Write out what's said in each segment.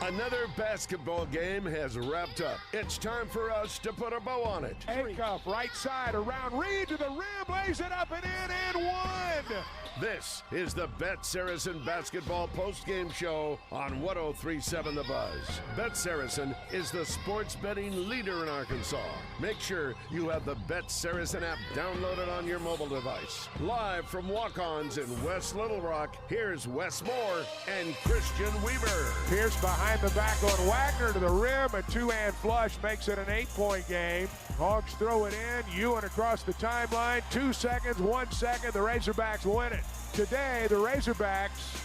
Another basketball game has wrapped up. It's time for us to put a bow on it. Handcuff, right side, around Reed to the rim, lays it up and in, and one. This is the Bet Saracen Basketball Postgame Show on 103.7 The Buzz. Bet Saracen is the sports betting leader in Arkansas. Make sure you have the Bet Saracen app downloaded on your mobile device. Live from walk-ons in West Little Rock, here's Wess Moore and Christian Weaver. Pierce behind the back on Wagner to the rim. A two-hand flush makes it an 8-point game. Hogs throw it in. Ewan across the timeline. 2 seconds, 1 second. The Razorbacks win it. Today, the Razorbacks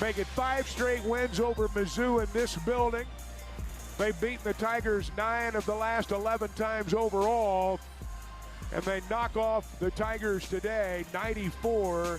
make it 5 straight wins over Mizzou in this building. They've beaten the Tigers 9 of the last 11 times overall. And they knock off the Tigers today 94-86.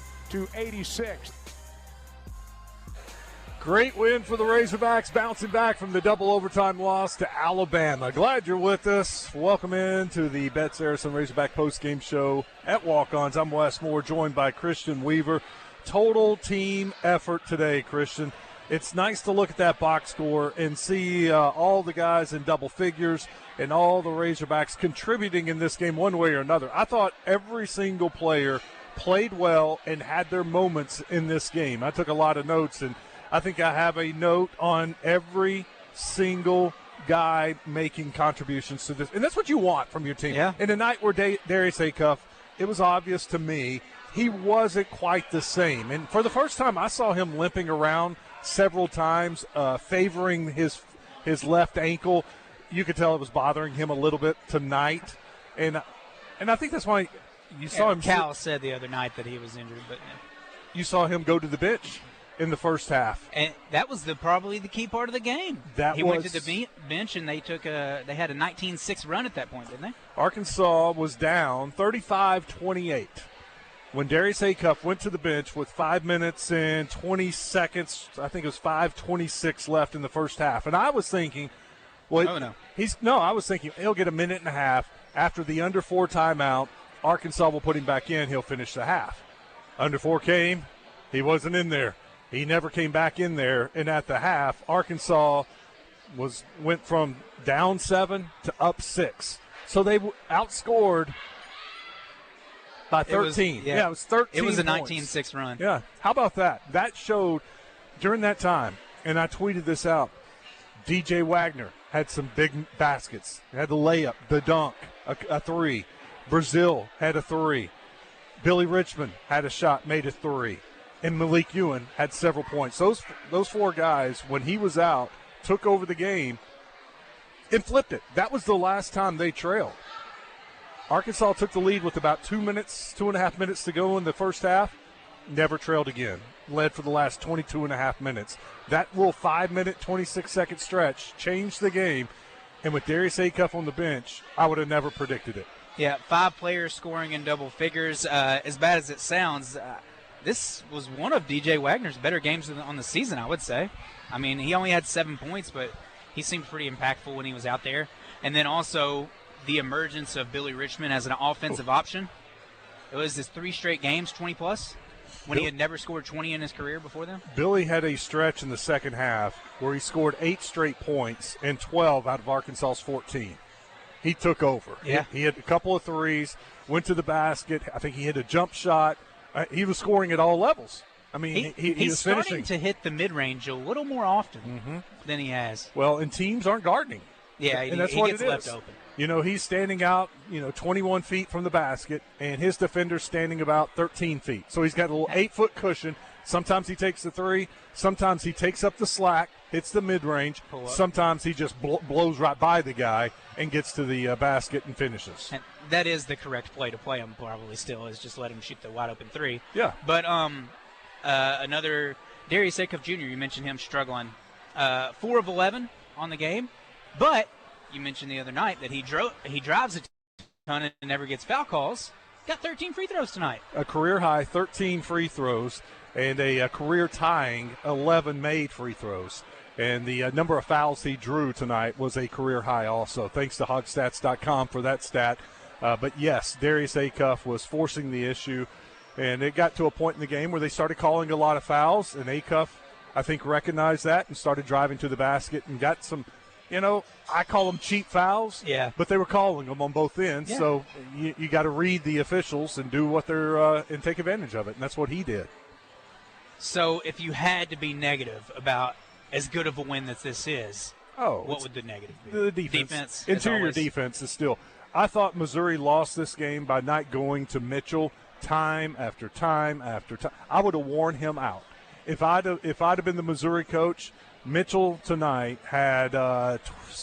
Great win for the Razorbacks, bouncing back from the double overtime loss to Alabama. Glad you're with us. Welcome into the Bet Saracen Razorback postgame show at Walk-Ons. I'm Wess Moore, joined by Christian Weaver. Total team effort today, Christian. It's nice to look at that box score and see all the guys in double figures and all the Razorbacks contributing in this game one way or another. I thought every single player played well and had their moments in this game. I took a lot of notes, and I think I have a note on every single guy making contributions to this. And that's what you want from your team. Yeah. In a night where Darius Acuff, it was obvious to me he wasn't quite the same. And for the first time, I saw him limping around several times, favoring his left ankle. You could tell it was bothering him a little bit tonight. And I think that's why you saw him. Cal said the other night that he was injured, but you saw him go to the bench in the first half, and that was probably the key part of the game. He went to the bench, and they had a 19-6 run at that point, didn't they? Arkansas was down 35-28 when Darius Acuff went to the bench with 5 minutes and 20 seconds. I think it was 5:26 left in the first half, and I was thinking, I was thinking he'll get a minute and a half after the under 4 timeout. Arkansas will put him back in. He'll finish the half. Under 4 came. He wasn't in there. He never came back in there, and at the half, Arkansas went from down 7 to up 6. So they outscored by 13. It was 13. It was a points. 19-6 run. Yeah. How about that? That showed during that time, and I tweeted this out, DJ Wagner had some big baskets. He had the layup, the dunk, a 3. Brazil had a 3. Billy Richmond had a shot, made a 3. And Malik Ewan had several points. Those 4 guys, when he was out, took over the game and flipped it. That was the last time they trailed. Arkansas took the lead with about 2.5 minutes to go in the first half. Never trailed again. Led for the last 22.5 minutes. That little 5-minute, 26-second stretch changed the game. And with Darius Acuff on the bench, I would have never predicted it. Yeah, 5 players scoring in double figures. As bad as it sounds, this was one of DJ Wagner's better games on the season, I would say. I mean, he only had 7 points, but he seemed pretty impactful when he was out there. And then also the emergence of Billy Richmond as an offensive option. It was his 3 straight games, 20-plus, when he had never scored 20 in his career before then. Billy had a stretch in the second half where he scored 8 straight points and 12 out of Arkansas's 14. He took over. Yeah. He had a couple of threes, went to the basket. I think he hit a jump shot. He was scoring at all levels. I mean, he he's was finishing. starting to hit the mid-range a little more often than he has. Well, and teams aren't guarding. Yeah, and that's he what gets it left is. open. You know, he's standing out, 21 feet from the basket, and his defender's standing about 13 feet. So he's got a little 8-foot cushion. Sometimes he takes the 3. Sometimes he takes up the slack, hits the mid-range. Sometimes he just blows right by the guy and gets to the basket and finishes. And that is the correct play to play him probably still, is just let him shoot the wide-open 3. Yeah. But another Darius Acuff Jr., you mentioned him struggling. 4 of 11 on the game. But you mentioned the other night that he drives a ton and never gets foul calls. Got 13 free throws tonight. A career-high 13 free throws and a career-tying 11 made free throws. And the number of fouls he drew tonight was a career high also. Thanks to hogstats.com for that stat. But, yes, Darius Acuff was forcing the issue. And it got to a point in the game where they started calling a lot of fouls. And Acuff, I think, recognized that and started driving to the basket and got some, I call them cheap fouls. Yeah. But they were calling them on both ends. Yeah. So you got to read the officials and do what they're and take advantage of it. And that's what he did. So if you had to be negative about as good of a win that this is, what would the negative be? The defense. Interior always. defense is still. I thought Missouri lost this game by not going to Mitchell time after time after time. I would have worn him out. If I'd have been the Missouri coach, Mitchell tonight had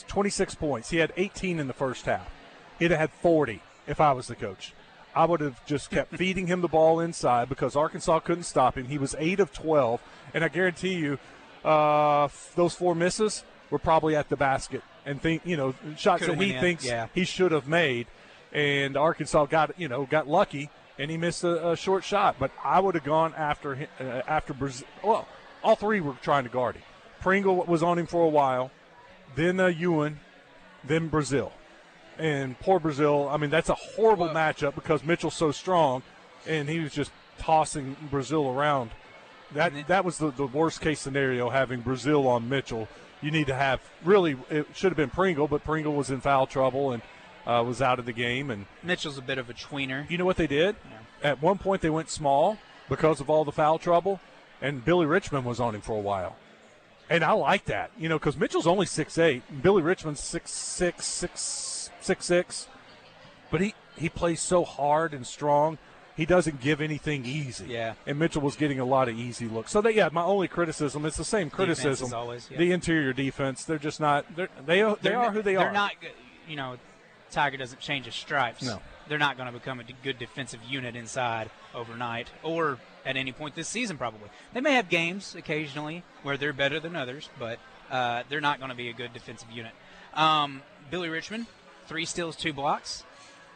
26 points. He had 18 in the first half. He'd have had 40 if I was the coach. I would have just kept feeding him the ball inside because Arkansas couldn't stop him. He was 8 of 12, and I guarantee you those 4 misses were probably at the basket and shots Could've that he went in, thinks yeah. he should have made. And Arkansas got lucky, and he missed a short shot. But I would have gone after him, after Brazil. Well, all 3 were trying to guard him. Pringle was on him for a while, then Ewan, then Brazil. And poor Brazil, I mean, that's a horrible matchup because Mitchell's so strong, and he was just tossing Brazil around. That was the worst case scenario, having Brazil on Mitchell. You need to have it should have been Pringle, but Pringle was in foul trouble and was out of the game. And Mitchell's a bit of a tweener. You know what they did? Yeah. At one point they went small because of all the foul trouble, and Billy Richmond was on him for a while. And I like that, because Mitchell's only 6'8", and Billy Richmond's 6'6", but he plays so hard and strong. He doesn't give anything easy. Yeah. And Mitchell was getting a lot of easy looks. So, my only criticism, it's the same criticism. Defense, as always, yeah. The interior defense, they're just not – they are who they are. They're not – Tiger doesn't change his stripes. No. They're not going to become a good defensive unit inside overnight or at any point this season probably. They may have games occasionally where they're better than others, but they're not going to be a good defensive unit. Billy Richmond, 3 steals, 2 blocks.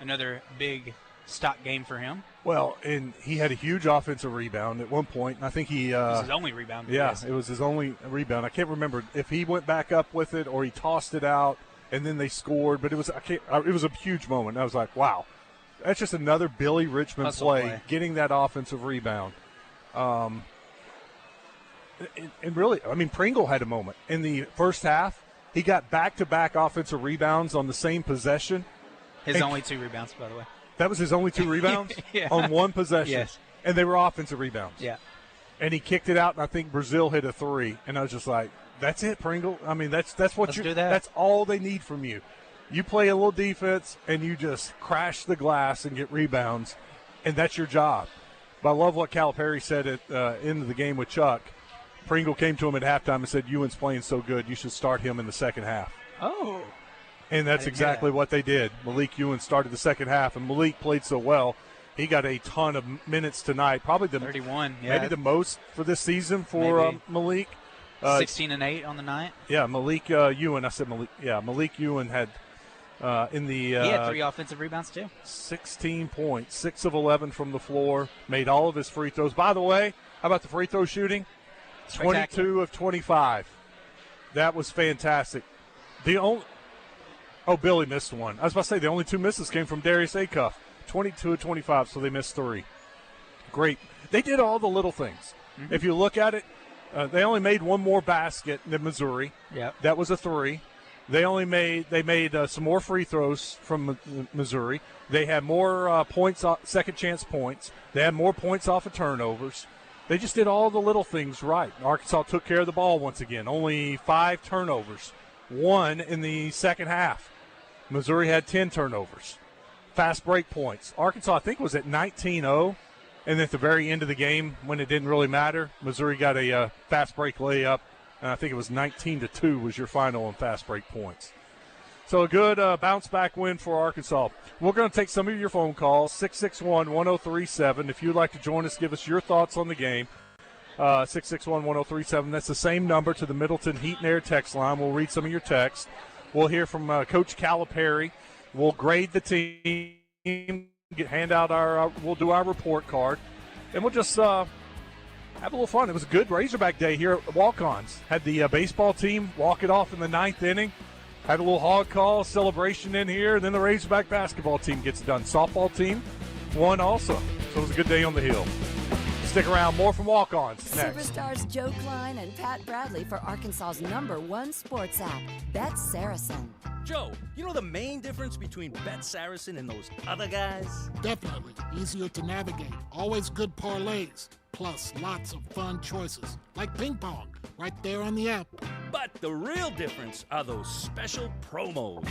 Another big stock game for him. Well, and he had a huge offensive rebound at one point, and I think he it was his only rebound. Yeah, it was his only rebound. I can't remember if he went back up with it or he tossed it out and then they scored, but it was a huge moment. I was like, wow. That's just another Billy Richmond play, getting that offensive rebound. And really, I mean, Pringle had a moment. In the first half, he got back-to-back offensive rebounds on the same possession. His only 2 rebounds, by the way. That was his only 2 rebounds on one possession. Yes. And they were offensive rebounds. Yeah. And he kicked it out, and I think Brazil hit a 3. And I was just like, that's it, Pringle. I mean, that's what do that. That's all they need from you. You play a little defense, and you just crash the glass and get rebounds, and that's your job. But I love what Calipari said at end of the game with Chuck. Pringle came to him at halftime and said, Ewan's playing so good, you should start him in the second half. Oh. And that's exactly what they did. Malik Ewan started the second half, and Malik played so well. He got a ton of minutes tonight, probably 31, maybe the most for this season for Malik. 16 and 8 on the night. Yeah, Malik Ewan. I said Malik. Yeah, Malik Ewan had he had 3 offensive rebounds too. 16 points, 6 of 11 from the floor. Made all of his free throws. By the way, how about the free throw shooting? 22 of 25. That was fantastic. Billy missed one. I was about to say the only 2 misses came from Darius Acuff. 22 of 25, so they missed 3. Great. They did all the little things. Mm-hmm. If you look at it, they only made 1 more basket than Missouri. Yep. That was a 3. They made some more free throws from Missouri. They had more points, second chance points. They had more points off of turnovers. They just did all the little things right. Arkansas took care of the ball once again. Only 5 turnovers, 1 in the second half. Missouri had 10 turnovers. Fast break points. Arkansas, I think, was at 19-0. And at the very end of the game, when it didn't really matter, Missouri got a fast break layup. And I think it was 19-2 was your final on fast break points. So a good bounce-back win for Arkansas. We're going to take some of your phone calls, 661-1037. If you'd like to join us, give us your thoughts on the game. 661-1037. That's the same number to the Middleton Heat and Air text line. We'll read some of your texts. We'll hear from Coach Calipari. We'll grade the team, we'll do our report card, and we'll just have a little fun. It was a good Razorback day here at Walk-Ons. Had the baseball team walk it off in the 9th inning. Had a little hog call celebration in here, and then the Razorback basketball team gets done. Softball team won also. So it was a good day on the Hill. Stick around. More from Walk-Ons next. Superstars Joe Klein and Pat Bradley for Arkansas's #1 sports app, Bet Saracen. Joe, you know the main difference between Bet Saracen and those other guys? Definitely. Easier to navigate. Always good parlays. Plus, lots of fun choices. Like ping pong, right there on the app. But the real difference are those special promos.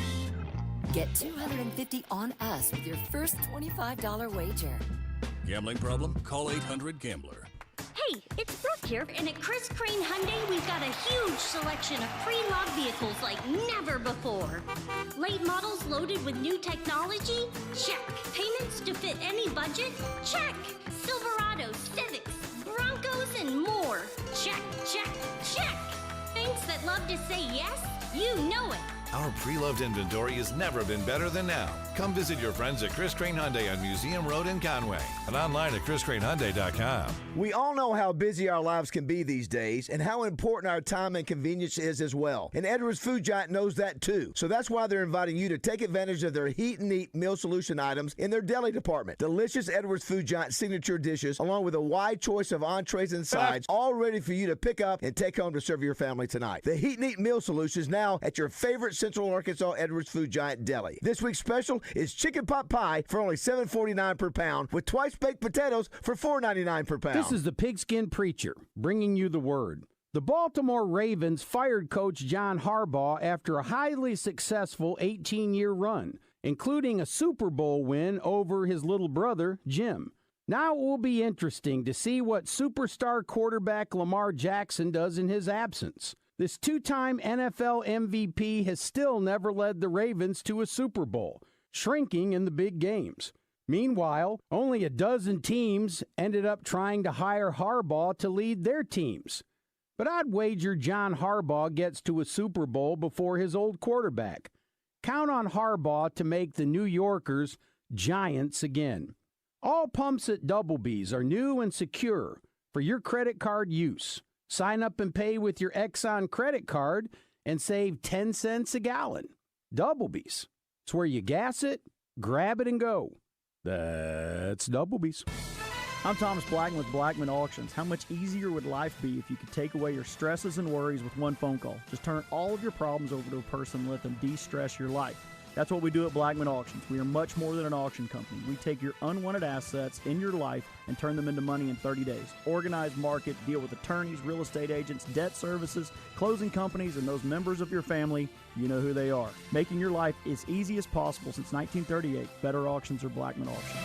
Get $250 on us with your first $25 wager. Gambling problem? Call 800-GAMBLER. Hey, it's Brooke here, and at Chris Crane Hyundai, we've got a huge selection of pre-loved vehicles like never before. Late models loaded with new technology? Check. Payments to fit any budget? Check. Silverados, Civics, Broncos, and more. Check, check, check. Banks that love to say yes? You know it. Our pre-loved inventory has never been better than now. Come visit your friends at Chris Crane Hyundai on Museum Road in Conway and online at chriscranehyundai.com. We all know how busy our lives can be these days and how important our time and convenience is as well. And Edwards Food Giant knows that too. So that's why they're inviting you to take advantage of their Heat and Eat meal solution items in their deli department. Delicious Edwards Food Giant signature dishes along with a wide choice of entrees and sides, all ready for you to pick up and take home to serve your family tonight. The Heat and Eat meal solutions now at your favorite Central Arkansas Edwards Food Giant deli. This week's special is chicken pot pie for only $7.49 per pound with twice baked potatoes for $4.99 per pound. This is the Pigskin Preacher bringing you the word. The Baltimore Ravens fired coach John Harbaugh after a highly successful 18-year run, including a Super Bowl win over his little brother, Jim. Now it will be interesting to see what superstar quarterback Lamar Jackson does in his absence. This two-time NFL MVP has still never led the Ravens to a Super Bowl, shrinking in the big games. Meanwhile, only a dozen teams ended up trying to hire Harbaugh to lead their teams. But I'd wager John Harbaugh gets to a Super Bowl before his old quarterback. Count on Harbaugh to make the New Yorkers giants again. All pumps at Double B's are new and secure for your credit card use. Sign up and pay with your Exxon credit card and save 10 cents a gallon. Double B's. It's where you gas it, grab it, and go. That's Double B's. I'm Thomas Blackman with Blackman Auctions. How much easier would life be if you could take away your stresses and worries with one phone call? Just turn all of your problems over to a person and let them de-stress your life. That's what we do at Blackman Auctions. We are much more than an auction company. We take your unwanted assets in your life and turn them into money in 30 days. Organize, market, deal with attorneys, real estate agents, debt services, closing companies, and those members of your family. You know who they are. Making your life as easy as possible since 1938. Better auctions or Blackman Auctions.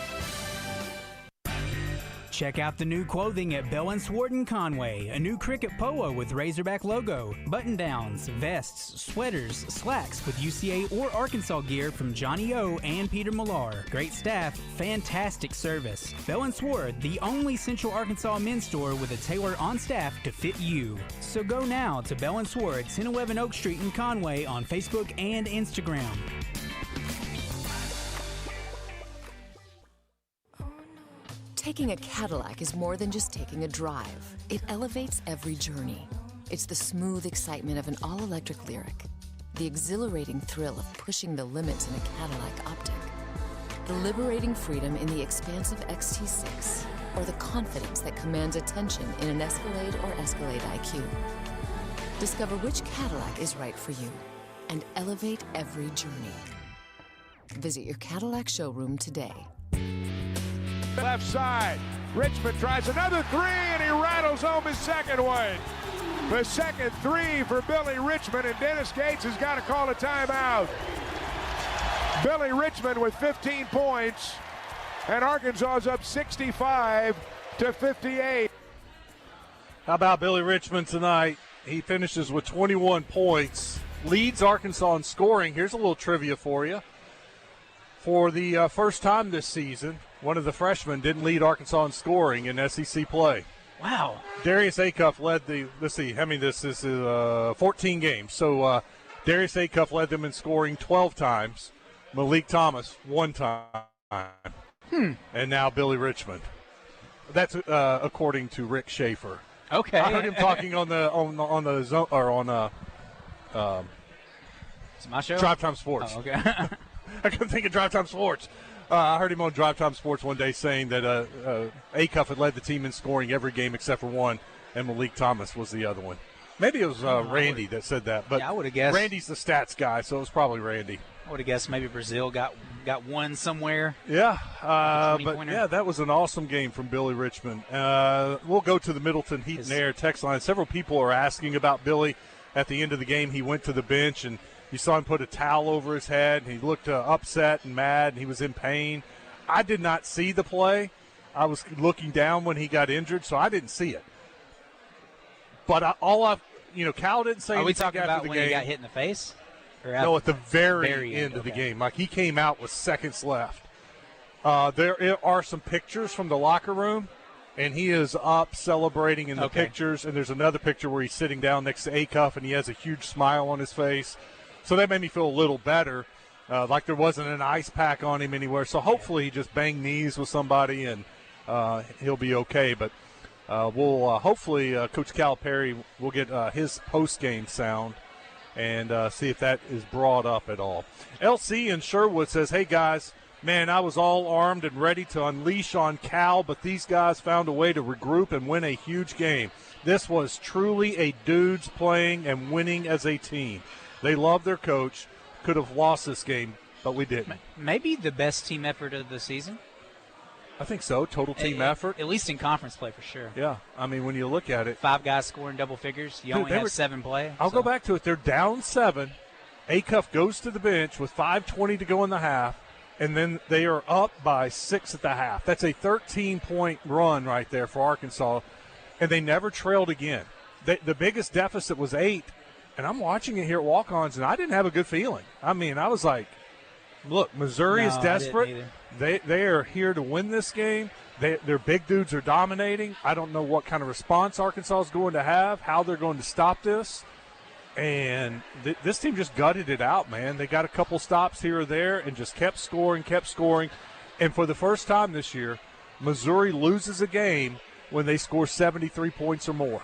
Check out the new clothing at Bell & Swart in Conway. A new cricket polo with Razorback logo, button-downs, vests, sweaters, slacks with UCA or Arkansas gear from Johnny O and Peter Millar. Great staff, fantastic service. Bell & Swart, the only Central Arkansas men's store with a tailor on staff to fit you. So go now to Bell & Swart, 1011 Oak Street in Conway on Facebook and Instagram. Taking a Cadillac is more than just taking a drive. It elevates every journey. It's the smooth excitement of an all-electric Lyriq, the exhilarating thrill of pushing the limits in a Cadillac Optic, the liberating freedom in the expansive XT6, or the confidence that commands attention in an Escalade or Escalade IQ. Discover which Cadillac is right for you and elevate every journey. Visit your Cadillac showroom today. Left side. Richmond tries another three, and he rattles home his second one. The second three for Billy Richmond, and Dennis Gates has got to call a timeout. Billy Richmond with 15 points, and Arkansas is up 65-58. How about Billy Richmond tonight? He finishes with 21 points, leads Arkansas in scoring. Here's a little trivia for you. For the first time this season, one of the freshmen didn't lead Arkansas in scoring in SEC play. Wow. Darius Acuff led the, let's see, how many this is 14 games. So Darius Acuff led them in scoring 12 times. Malik Thomas, 1 time. And now Billy Richmond. That's according to Rick Schaefer. Okay. I heard him talking on the zone, or on it's my show? Drive Time Sports. Oh, okay. I couldn't think of Drive Time Sports. I heard him on Drive Time Sports one day saying that Acuff had led the team in scoring every game except for one, and Malik Thomas was the other one. Maybe it was Randy that said that, but I would have guessed. Randy's the stats guy, so it was probably Randy. I would have guessed maybe Brazil got one somewhere. Yeah, but yeah, that was an awesome game from Billy Richmond. We'll go to the Middleton Heat and Air text line. Several people are asking about Billy. At the end of the game, he went to the bench, and you saw him put a towel over his head, and he looked upset and mad, and he was in pain. I did not see the play. I was looking down when he got injured, so I didn't see it. But Cal didn't say anything. Are we talking about the when game. He got hit in the face? No, at the very end of the game. Like, he came out with seconds left. There are some pictures from the locker room, and he is up celebrating in the pictures. And there's another picture where he's sitting down next to Acuff, and he has a huge smile on his face. So that made me feel a little better, like there wasn't an ice pack on him anywhere. So hopefully he just banged knees with somebody, and he'll be okay. But we'll hopefully Coach Calipari will get his post-game sound and see if that is brought up at all. LC in Sherwood says, hey, guys, man, I was all armed and ready to unleash on Cal, but these guys found a way to regroup and win a huge game. This was truly a dudes playing and winning as a team. They love their coach. Could have lost this game, but we didn't. Maybe the best team effort of the season. I think so. Total team effort. At least in conference play, for sure. Yeah. I mean, when you look at it. 5 guys scoring double figures. You only have 7 play. I'll go back to it. They're down 7. Acuff goes to the bench with 5:20 to go in the half, and then they are up by 6 at the half. That's a 13-point run right there for Arkansas, and they never trailed again. The biggest deficit was 8, and I'm watching it here at Walk-Ons, and I didn't have a good feeling. I mean, I was like, look, Missouri is desperate. They are here to win this game. Their big dudes are dominating. I don't know what kind of response Arkansas is going to have, how they're going to stop this. And this team just gutted it out, man. They got a couple stops here or there and just kept scoring. And for the first time this year, Missouri loses a game when they score 73 points or more.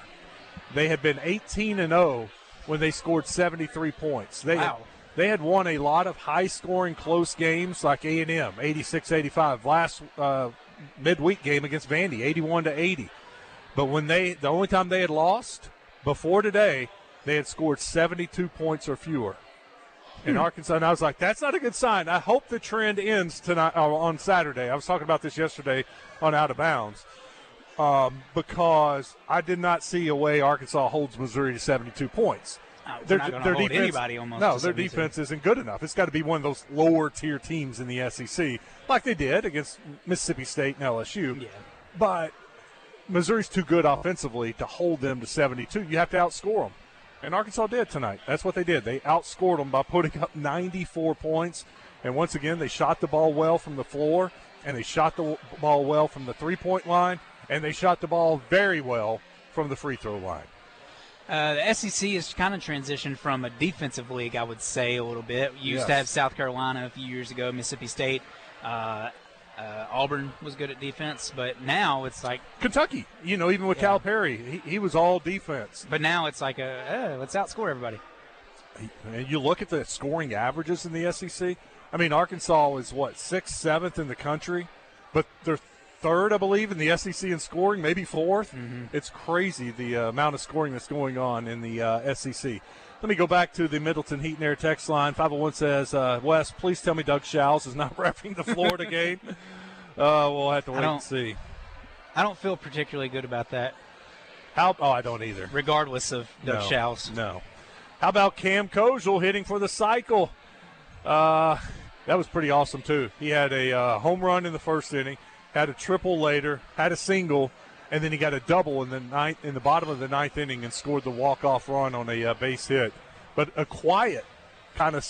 They had been 18-0 when they scored 73 points. They had won a lot of high-scoring, close games like A&M, 86-85. Last midweek game against Vandy, 81-80. But the only time they had lost before today, they had scored 72 points or fewer in Arkansas. And I was like, that's not a good sign. I hope the trend ends tonight on Saturday. I was talking about this yesterday on Out of Bounds because I did not see a way Arkansas holds Missouri to 72 points. Their defense, anybody almost. No, their defense isn't good enough. It's got to be one of those lower-tier teams in the SEC, like they did against Mississippi State and LSU. Yeah. But Missouri's too good offensively to hold them to 72. You have to outscore them. And Arkansas did tonight. That's what they did. They outscored them by putting up 94 points. And once again, they shot the ball well from the floor, and they shot the ball well from the three-point line, and they shot the ball very well from the free throw line. The SEC has kind of transitioned from a defensive league, I would say, a little bit. We used to have South Carolina a few years ago, Mississippi State. Auburn was good at defense, but now it's like Kentucky. Even with Calipari, he was all defense. But now it's like let's outscore everybody. And you look at the scoring averages in the SEC. I mean, Arkansas is 6th, 7th in the country, but they're 3rd, I believe, in the SEC in scoring, maybe 4th. Mm-hmm. It's crazy the amount of scoring that's going on in the SEC. Let me go back to the Middleton Heat and Air text line. 501 says, Wes, please tell me Doug Shows is not repping the Florida game. We'll have to wait and see. I don't feel particularly good about that. I don't either. Regardless of Doug Shows. No. How about Cam Kozel hitting for the cycle? That was pretty awesome, too. He had a home run in the first inning, had a triple later, had a single, and then he got a double in the bottom of the 9th inning and scored the walk-off run on a base hit. But a quiet kind of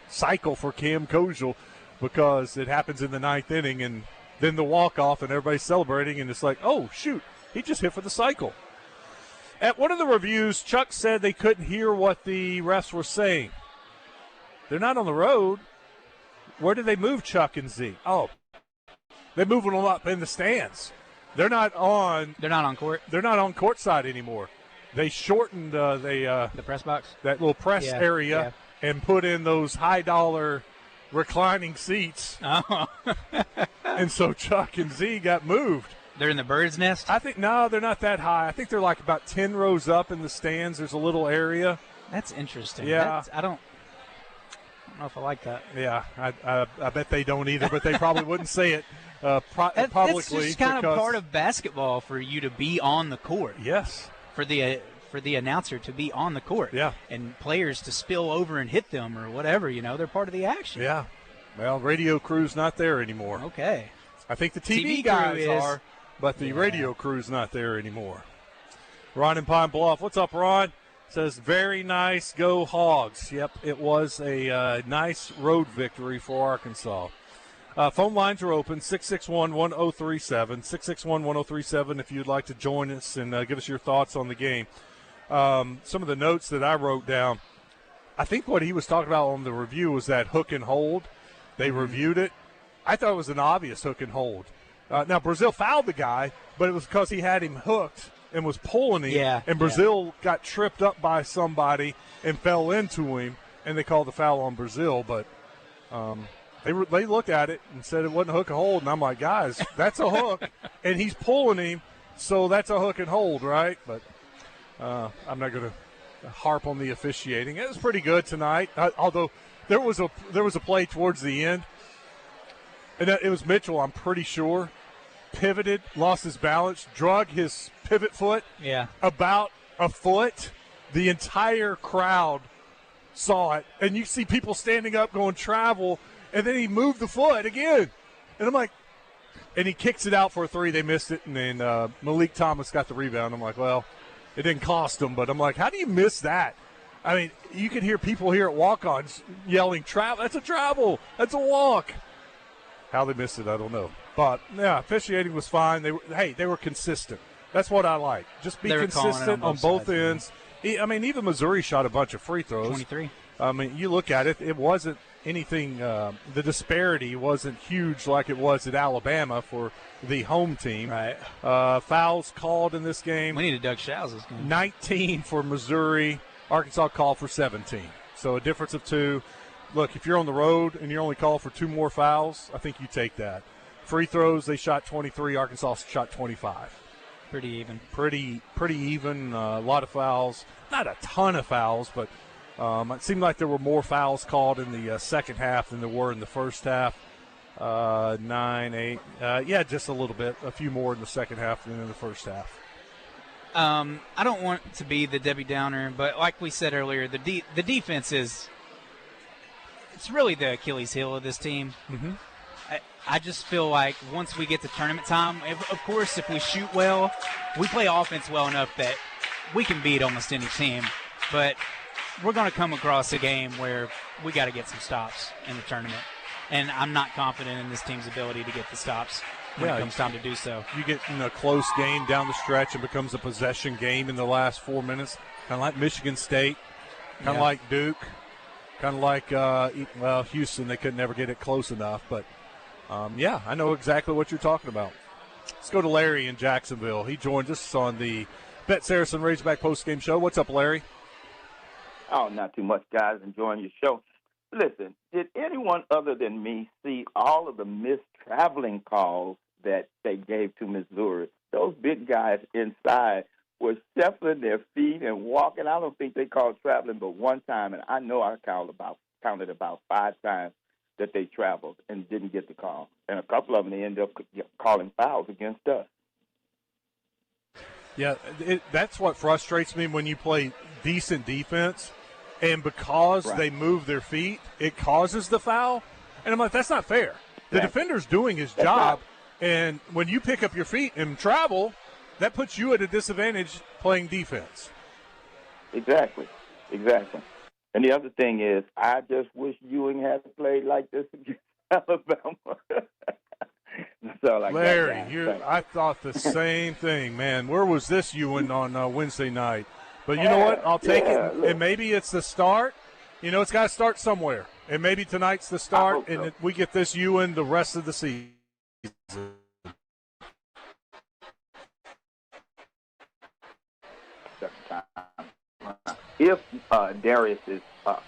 cycle for Cam Kozel because it happens in the 9th inning and then the walk-off and everybody's celebrating, and it's like, oh, shoot, he just hit for the cycle. At one of the reviews, Chuck said they couldn't hear what the refs were saying. They're not on the road. Where did they move Chuck and Zeke? Oh, they're moving them up in the stands. They're not on court. They're not on courtside anymore. They shortened the press box, that little press area, and put in those high dollar reclining seats. Oh. And so Chuck and Z got moved. They're in the bird's nest? I think, no, they're not that high. I think they're like about 10 rows up in the stands. There's a little area. That's interesting. Yeah. I don't know if I like that. Yeah, I bet they don't either, but they probably wouldn't say it publicly. That's just kind of part of basketball for you to be on the court. Yes. For the announcer to be on the court. Yeah. And players to spill over and hit them or whatever, they're part of the action. Yeah. Well, radio crew's not there anymore. Okay. I think the TV guys guys are, but the radio crew's not there anymore. Ron in Pine Bluff. What's up, Ron? Says, very nice, go Hogs. Yep, it was a nice road victory for Arkansas. Phone lines are open, 661-1037, 661-1037 if you'd like to join us and give us your thoughts on the game. Some of the notes that I wrote down, I think what he was talking about on the review was that hook and hold. They reviewed it. I thought it was an obvious hook and hold. Now, Brazil fouled the guy, but it was because he had him hooked and was pulling him. Yeah, and Brazil got tripped up by somebody and fell into him, and they called the foul on Brazil. But they looked at it and said it wasn't a hook and hold. And I'm like, guys, that's a hook, and he's pulling him, so that's a hook and hold, right? But I'm not going to harp on the officiating. It was pretty good tonight, although there was a play towards the end, and it was Mitchell, I'm pretty sure, pivoted, lost his balance, drug his pivot foot about a foot. The entire crowd saw it, and you see people standing up going travel, and then he moved the foot again. And I'm like, and he kicks it out for a three. They missed it, and then Malik Thomas got the rebound. I'm like, well, it didn't cost him, but I'm like, how do you miss that? I mean, you can hear people here at walk-ons yelling, travel. That's a travel. That's a walk. How they missed it, I don't know. But, yeah, officiating was fine. They were consistent. That's what I like. Just be consistent on both ends. I mean, even Missouri shot a bunch of free throws. 23. I mean, you look at it, it wasn't anything, the disparity wasn't huge like it was at Alabama for the home team. Right. Fouls called in this game. We need a Doug Shows this game. 19 for Missouri. Arkansas called for 17. So a difference of 2. Look, if you're on the road and you're only called for 2 more fouls, I think you take that. Free throws, they shot 23. Arkansas shot 25. Pretty even. Pretty even. A lot of fouls. Not a ton of fouls, but it seemed like there were more fouls called in the second half than there were in the first half. 9, 8. Yeah, just a little bit. A few more in the second half than in the first half. I don't want to be the Debbie Downer, but like we said earlier, the defense is – it's really the Achilles heel of this team. Mm-hmm. I just feel like once we get to tournament time, of course, if we shoot well, we play offense well enough that we can beat almost any team. But we're going to come across a game where we got to get some stops in the tournament. And I'm not confident in this team's ability to get the stops when it comes time to do so. You get in a close game down the stretch, it becomes a possession game in the last 4 minutes, kind of like Michigan State, kind of like Duke, kind of like, Houston. They could never get it close enough. But, I know exactly what you're talking about. Let's go to Larry in Jacksonville. He joins us on the Bet Saracen Razorback postgame show. What's up, Larry? Oh, not too much, guys. Enjoying your show. Listen, did anyone other than me see all of the missed traveling calls that they gave to Missouri? Those big guys inside were shuffling their feet and walking. I don't think they called traveling but one time, and I know I counted about 5 times that they traveled and didn't get the call. And a couple of them, they ended up calling fouls against us. Yeah, that's what frustrates me when you play decent defense, and because they move their feet, it causes the foul. And I'm like, that's not fair. The defender's doing his job, and when you pick up your feet and travel, that puts you at a disadvantage playing defense. Exactly. And the other thing is, I just wish Ewing had played like this against Alabama. Larry, I thought the same thing, man. Where was this Ewing on Wednesday night? But you know what? I'll take it. And maybe it's the start. It's got to start somewhere. And maybe tonight's the start, and we get this Ewing the rest of the season. If Darius's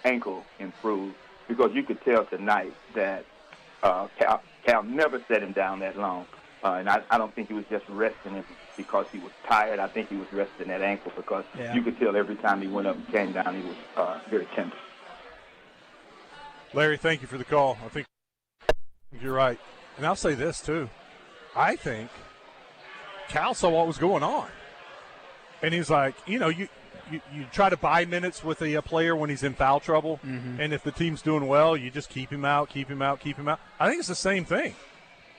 ankle improves, because you could tell tonight that Cal never set him down that long. And I don't think he was just resting him because he was tired. I think he was resting that ankle because you could tell every time he went up and came down, he was very tender. Larry, thank you for the call. I think you're right. And I'll say this, too. I think Cal saw what was going on. And he's like, you try to buy minutes with a player when he's in foul trouble. Mm-hmm. And if the team's doing well, you just keep him out. I think it's the same thing.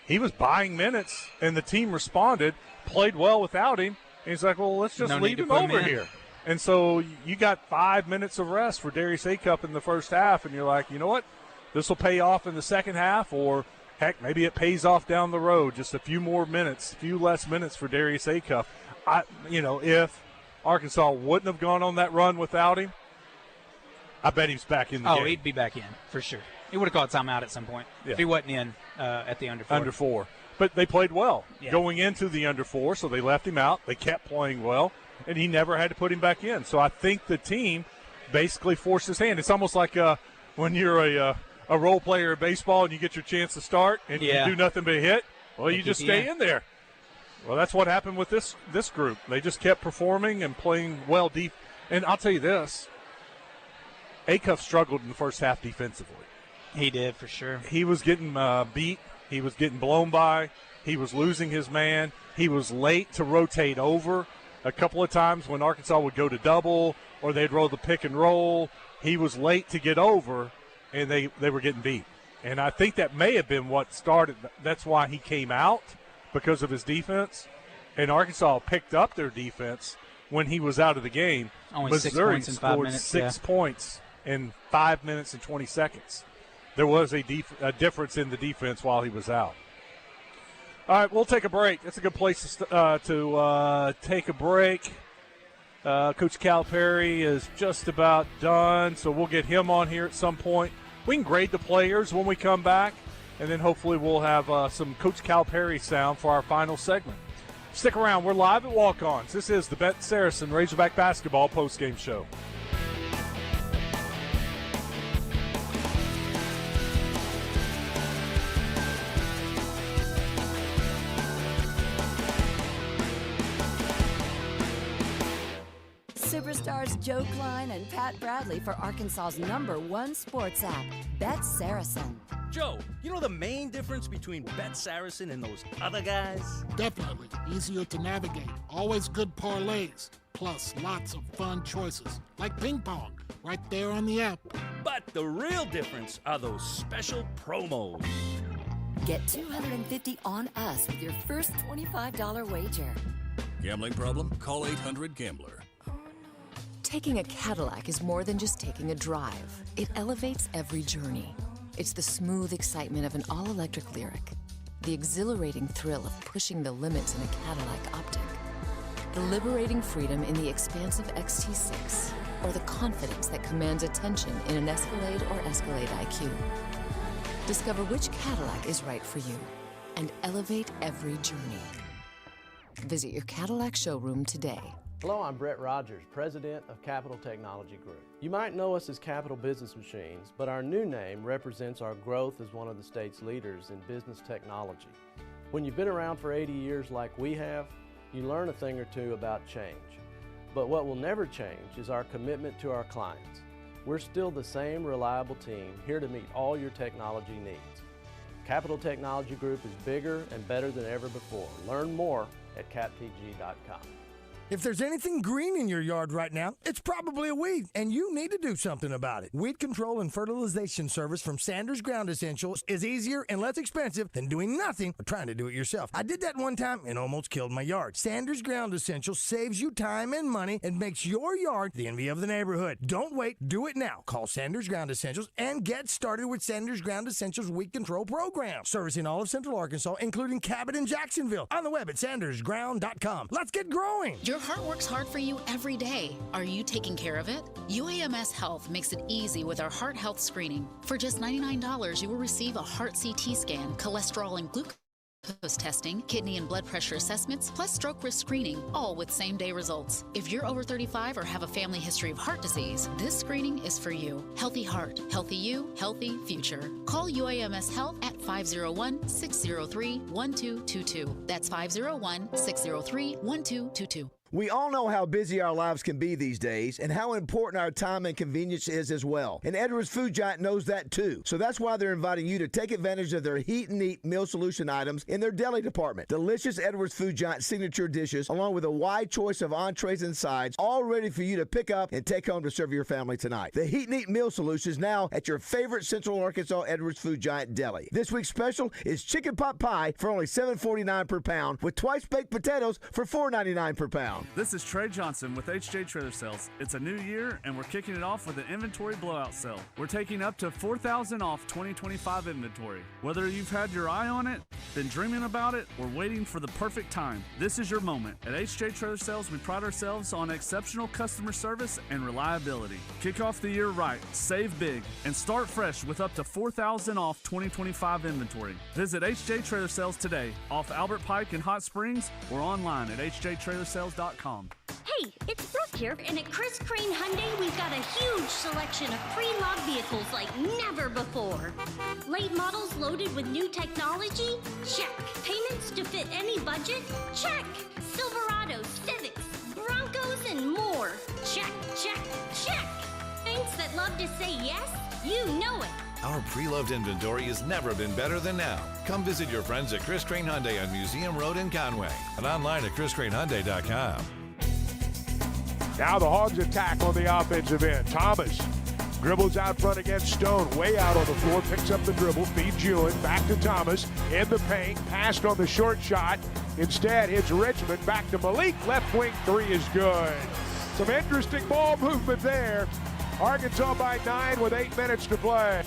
He was buying minutes, and the team responded, played well without him. And he's like, well, let's just leave him over here. And so you got 5 minutes of rest for Darius Acup in the first half, and you're like, you know what? This will pay off in the second half, or, heck, maybe it pays off down the road. Just a few less minutes for Darius Acup. If Arkansas wouldn't have gone on that run without him, I bet he's back in the game. Oh, he'd be back in, for sure. He would have called timeout at some point if he wasn't in at the under 4. Under 4. But they played well going into the under 4, so they left him out. They kept playing well, and he never had to put him back in. So I think the team basically forced his hand. It's almost like when you're a role player in baseball and you get your chance to start and you do nothing but hit. Well, you just stay in there. Well, that's what happened with this group. They just kept performing and playing well deep. And I'll tell you this, Acuff struggled in the first half defensively. He did, for sure. He was getting beat. He was getting blown by. He was losing his man. He was late to rotate over. A couple of times when Arkansas would go to double or they'd roll the pick and roll, he was late to get over, and they were getting beat. And I think that may have been what started. That's why he came out, because of his defense. And Arkansas picked up their defense when he was out of the game. Only Missouri 6 points in 5 scored minutes. 6 points in 5 minutes and 20 seconds. There was a difference in the defense while he was out. All right, we'll take a break. That's a good place to take a break. Coach Calipari is just about done, so we'll get him on here at some point. We can grade the players when we come back, and then hopefully we'll have some Coach Calipari sound for our final segment. Stick around. We're live at Walk-Ons. This is the Bet Saracen Razorback Basketball postgame show. Superstars Joe Klein and Pat Bradley for Arkansas's #1 sports app, Bet Saracen. Joe, you know the main difference between Bet Saracen and those other guys? Definitely. Easier to navigate. Always good parlays. Plus lots of fun choices. Like ping pong. Right there on the app. But the real difference are those special promos. Get $250 on us with your first $25 wager. Gambling problem? Call 800-GAMBLER. Taking a Cadillac is more than just taking a drive. It elevates every journey. It's the smooth excitement of an all-electric Lyric, the exhilarating thrill of pushing the limits in a Cadillac Optic, the liberating freedom in the expansive XT6, or the confidence that commands attention in an Escalade or Escalade IQ. Discover which Cadillac is right for you and elevate every journey. Visit your Cadillac showroom today. Hello, I'm Brett Rogers, President of Capital Technology Group. You might know us as Capital Business Machines, but our new name represents our growth as one of the state's leaders in business technology. When you've been around for 80 years like we have, you learn a thing or two about change. But what will never change is our commitment to our clients. We're still the same reliable team here to meet all your technology needs. Capital Technology Group is bigger and better than ever before. Learn more at captg.com. If there's anything green in your yard right now, it's probably a weed, and you need to do something about it. Weed control and fertilization service from Sanders Ground Essentials is easier and less expensive than doing nothing or trying to do it yourself. I did that one time and almost killed my yard. Sanders Ground Essentials saves you time and money and makes your yard the envy of the neighborhood. Don't wait. Do it now. Call Sanders Ground Essentials and get started with Sanders Ground Essentials Weed Control Program. Servicing all of Central Arkansas, including Cabot and Jacksonville. On the web at sandersground.com. Let's get growing. Your heart works hard for you every day. Are you taking care of it? UAMS Health makes it easy with our heart health screening. For just $99, you will receive a heart CT scan, cholesterol and glucose glucose testing, kidney and blood pressure assessments, plus stroke risk screening, all with same-day results. If you're over 35 or have a family history of heart disease, this screening is for you. Healthy heart, healthy you, healthy future. Call UAMS Health at 501-603-1222. That's 501-603-1222. We all know how busy our lives can be these days and how important our time and convenience is as well. And Edwards Food Giant knows that too. So that's why they're inviting you to take advantage of their Heat and Eat meal solution items in their deli department. Delicious Edwards Food Giant signature dishes along with a wide choice of entrees and sides, all ready for you to pick up and take home to serve your family tonight. The Heat and Eat meal solution is now at your favorite Central Arkansas Edwards Food Giant deli. This week's special is chicken pot pie for only $7.49 per pound with twice baked potatoes for $4.99 per pound. This is Trey Johnson with HJ Trailer Sales. It's a new year, and we're kicking it off with an inventory blowout sale. We're taking up to $4,000 off 2025 inventory. Whether you've had your eye on it, been dreaming about it, or waiting for the perfect time, this is your moment. At HJ Trailer Sales, we pride ourselves on exceptional customer service and reliability. Kick off the year right, save big, and start fresh with up to $4,000 off 2025 inventory. Visit HJ Trailer Sales today, off Albert Pike in Hot Springs, or online at hjtrailersales.com. Hey, it's Brooke here, and at Chris Crane Hyundai, we've got a huge selection of pre-loved vehicles like never before. Late models loaded with new technology? Check. Payments to fit any budget? Check. Silverados, Civics, Broncos, and more. Check, check, check. Banks that love to say yes? You know it. Our pre-loved inventory has never been better than now. Come visit your friends at Chris Crane Hyundai on Museum Road in Conway and online at chriscranehyundai.com. Now the Hogs attack on the offensive end. Thomas dribbles out front against Stone, way out on the floor, picks up the dribble, feeds Ewan, back to Thomas, in the paint, passed on the short shot. Instead, hits Richmond, back to Malik, left wing three is good. Some interesting ball movement there. Arkansas by 9 with 8 minutes to play.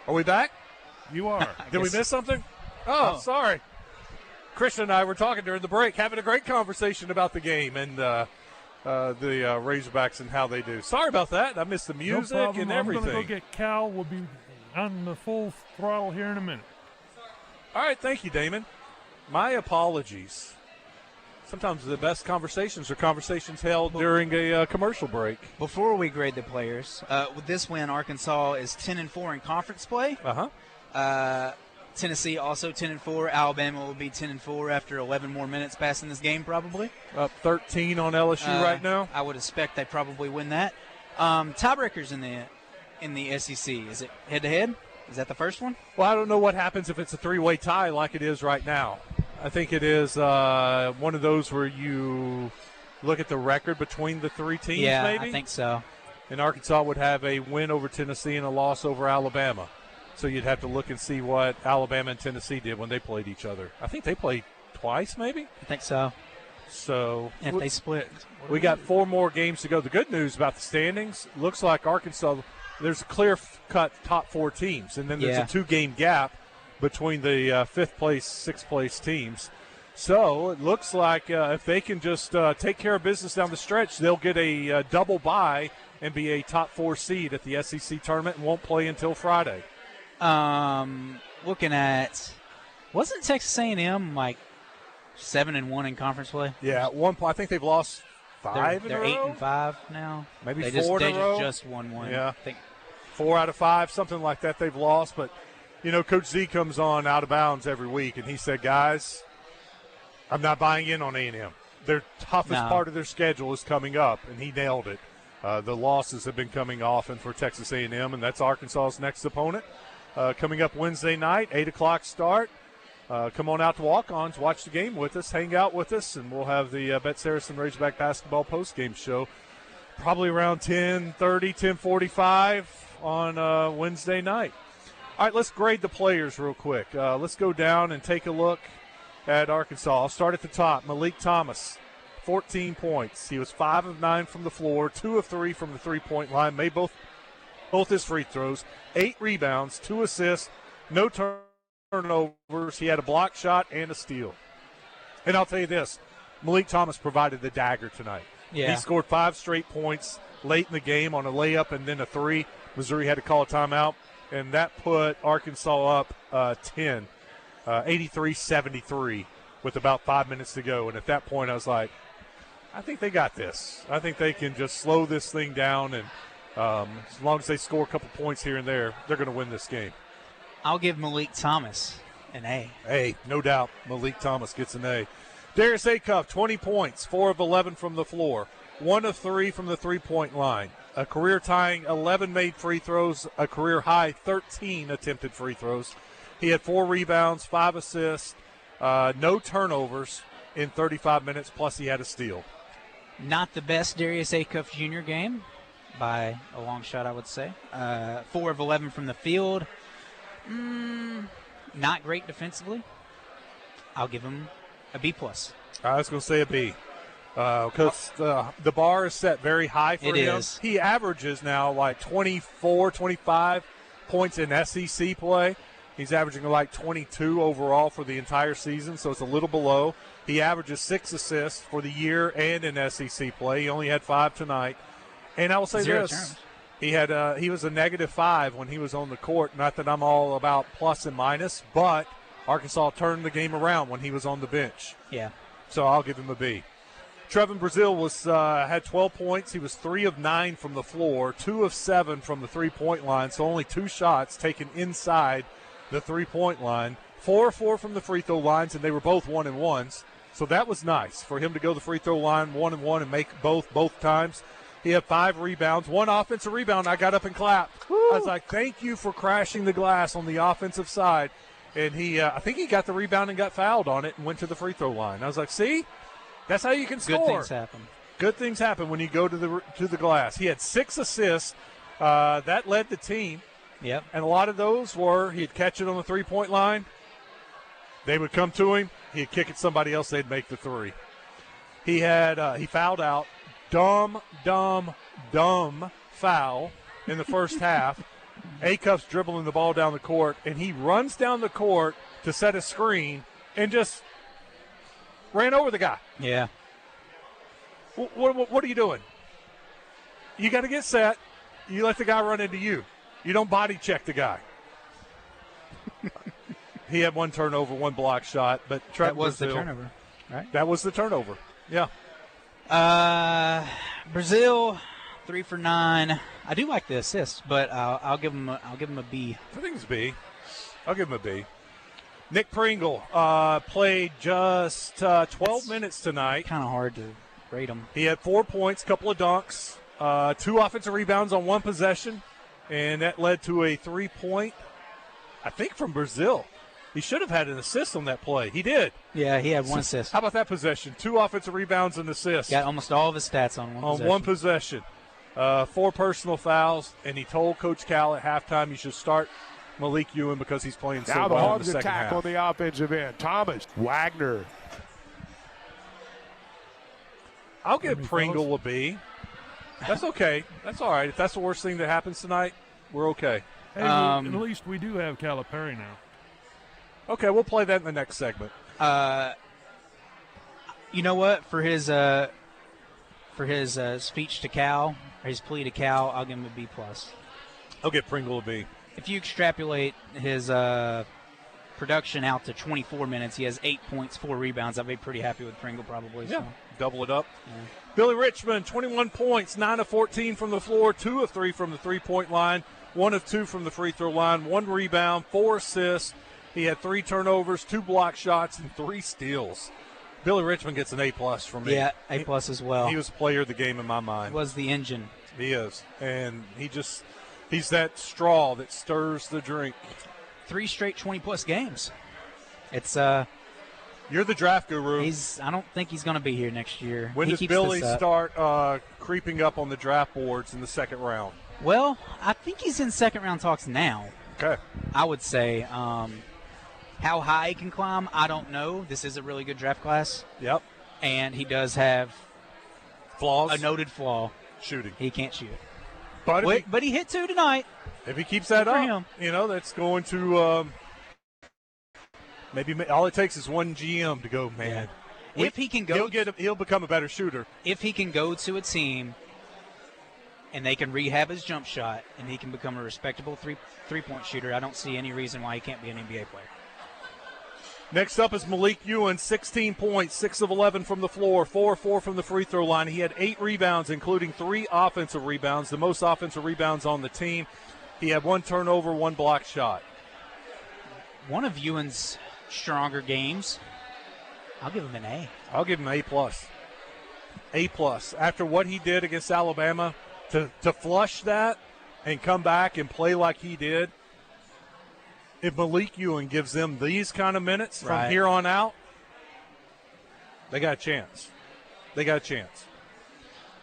Are we back? You are. Did we miss something? Oh, sorry. Christian and I were talking during the break, having a great conversation about the game and the Razorbacks and how they do. Sorry about that. I missed the music and everything. I'm going to go get Cal. We'll be on the full throttle here in a minute. All right. Thank you, Damon. My apologies. Sometimes the best conversations are conversations held during a commercial break. Before we grade the players, with this win, Arkansas is 10-4 in conference play. Tennessee also 10-4. Alabama will be 10-4 after 11 more minutes passing this game, probably. Up 13 on LSU right now. I would expect they probably win that. Tiebreakers in the SEC. Is it head-to-head? Is that the first one? Well, I don't know what happens if it's a three-way tie like it is right now. I think it is one of those where you look at the record between the three teams, maybe? I think so. And Arkansas would have a win over Tennessee and a loss over Alabama. So you'd have to look and see what Alabama and Tennessee did when they played each other. I think they played twice, maybe? I think so. So if they split. We got 4 more games to go. The good news about the standings, looks like Arkansas, there's a clear-cut top 4 teams, and then there's a 2-game gap between the 5th place, 6th place teams. So it looks like if they can just take care of business down the stretch, they'll get a double bye and be a top 4 seed at the SEC tournament and won't play until Friday. Looking at, wasn't Texas A&M like 7-1 in conference play? Yeah, at one point I think they've lost 5 in a row. They're 8-5 now. Maybe they 4 in a row. They just won one. Yeah, I think 4 out of 5, something like that. They've lost, but you know, Coach Z comes on Out of Bounds every week, and he said, "Guys, I'm not buying in on A&M. Their toughest part of their schedule is coming up," and he nailed it. The losses have been coming often for Texas A&M, and that's Arkansas's next opponent. Coming up Wednesday night, 8 o'clock start. Come on out to Walk-Ons, watch the game with us, hang out with us, and we'll have the Bet Saracen Razorback basketball postgame show probably around 10:30, 10:45 on Wednesday night. All right, let's grade the players real quick. Let's go down and take a look at Arkansas. I'll start at the top. Malik Thomas, 14 points. He was 5 of 9 from the floor, 2 of 3 from the three-point line, made both his free throws, 8 rebounds, 2 assists, no turnovers. turnovers. He had a block shot and a steal. And I'll tell you this, Malik Thomas provided the dagger tonight. Yeah. He scored 5 straight points late in the game on a layup and then a 3. Missouri had to call a timeout, and that put Arkansas up 10, 83-73 with about 5 minutes to go. And at that point I was like, I think they got this. I think they can just slow this thing down, and as long as they score a couple points here and there, they're going to win this game. I'll give Malik Thomas an A. A, no doubt. Malik Thomas gets an A. Darius Acuff, 20 points, 4 of 11 from the floor, 1 of 3 from the three-point line, a career-tying 11 made free throws, a career-high 13 attempted free throws. He had 4 rebounds, 5 assists, no turnovers in 35 minutes, plus he had a steal. Not the best Darius Acuff Jr. game by a long shot, I would say. 4 of 11 from the field. Not great defensively. I'll give him a B+. I was going to say a B because the bar is set very high for him. It is. He averages now like 24, 25 points in SEC play. He's averaging like 22 overall for the entire season, so it's a little below. He averages 6 assists for the year and in SEC play. He only had 5 tonight. And I will say 0 this. turns. He was a -5 when he was on the court. Not that I'm all about plus and minus, but Arkansas turned the game around when he was on the bench. Yeah. So I'll give him a B. Trevin Brazile had 12 points. He was 3 of 9 from the floor, 2 of 7 from the three-point line, so only 2 shots taken inside the three-point line. 4 of 4 from the free throw lines, and they were both 1-and-1s. So that was nice for him to go to the free throw line 1-and-1 and make both times. He had 5 rebounds, 1 offensive rebound. I got up and clapped. Woo! I was like, thank you for crashing the glass on the offensive side. And I think he got the rebound and got fouled on it and went to the free throw line. I was like, see, that's how you can score. Good things happen. Good things happen when you go to the glass. He had 6 assists. That led the team. Yep. And a lot of those were he'd catch it on the three-point line. They would come to him. He'd kick it somebody else. They'd make the 3. He fouled out. Dumb foul in the first half. Acuff's dribbling the ball down the court, and he runs down the court to set a screen and just ran over the guy. Yeah. What are you doing? You got to get set. You let the guy run into you. You don't body check the guy. He had 1 turnover, 1 block shot, but that was the turnover, right? That was the turnover. Yeah. Brazile, 3 for 9. I do like the assist, but I'll give him a B. I think it's B. I'll give him a B. Nick Pringle played just 12 minutes tonight. Kind of hard to rate him. He had 4 points, couple of dunks, 2 offensive rebounds on 1 possession, and that led to a 3-point, I think, from Brazile. He should have had an assist on that play. He did. Yeah, he had 1 assist. How about that possession? 2 offensive rebounds and assists. Got almost all of his stats on one possession. 4 personal fouls, and he told Coach Cal at halftime he should start Malik Ewan because he's playing so well in the second half. Now the Hogs attack on the offensive end. Thomas, Wagner. I'll give Pringle a B. That's okay. That's all right. If that's the worst thing that happens tonight, we're okay. Hey, at least we do have Calipari now. Okay, we'll play that in the next segment. You know what? For his speech to Cal, or his plea to Cal, I'll give him a B+. I'll give Pringle a B. If you extrapolate his production out to 24 minutes, he has 8 points, 4 rebounds. I'd be pretty happy with Pringle probably. Yeah, so. Double it up. Yeah. Billy Richmond, 21 points, 9 of 14 from the floor, 2 of 3 from the three-point line, 1 of 2 from the free throw line, 1 rebound, 4 assists. He had 3 turnovers, 2 block shots, and 3 steals. Billy Richmond gets an A+ from me. Yeah, A+ as well. He was player of the game in my mind. He was the engine. He is. And he's that straw that stirs the drink. 3 straight 20+ games. It's You're the draft guru. I don't think he's going to be here next year. When does Billy start creeping up on the draft boards in the second round? Well, I think he's in second round talks now. Okay. I would say how high he can climb, I don't know. This is a really good draft class. Yep. And he does have flaws. A noted flaw. Shooting. He can't shoot. But he hit 2 tonight. If he keeps that up, that's going to Maybe all it takes is one GM to go, man. Yeah. If he can go, he'll become a better shooter. If he can go to a team and they can rehab his jump shot and he can become a respectable three-point shooter, I don't see any reason why he can't be an NBA player. Next up is Malik Ewan, 16 points, 6 of 11 from the floor, 4-4 from the free throw line. He had 8 rebounds, including 3 offensive rebounds, the most offensive rebounds on the team. He had 1 turnover, 1 block shot. One of Ewan's stronger games. I'll give him an A. I'll give him A+. A+. After what he did against Alabama, to flush that and come back and play like he did, if Malik Ewan gives them these kind of minutes from here on out, they got a chance.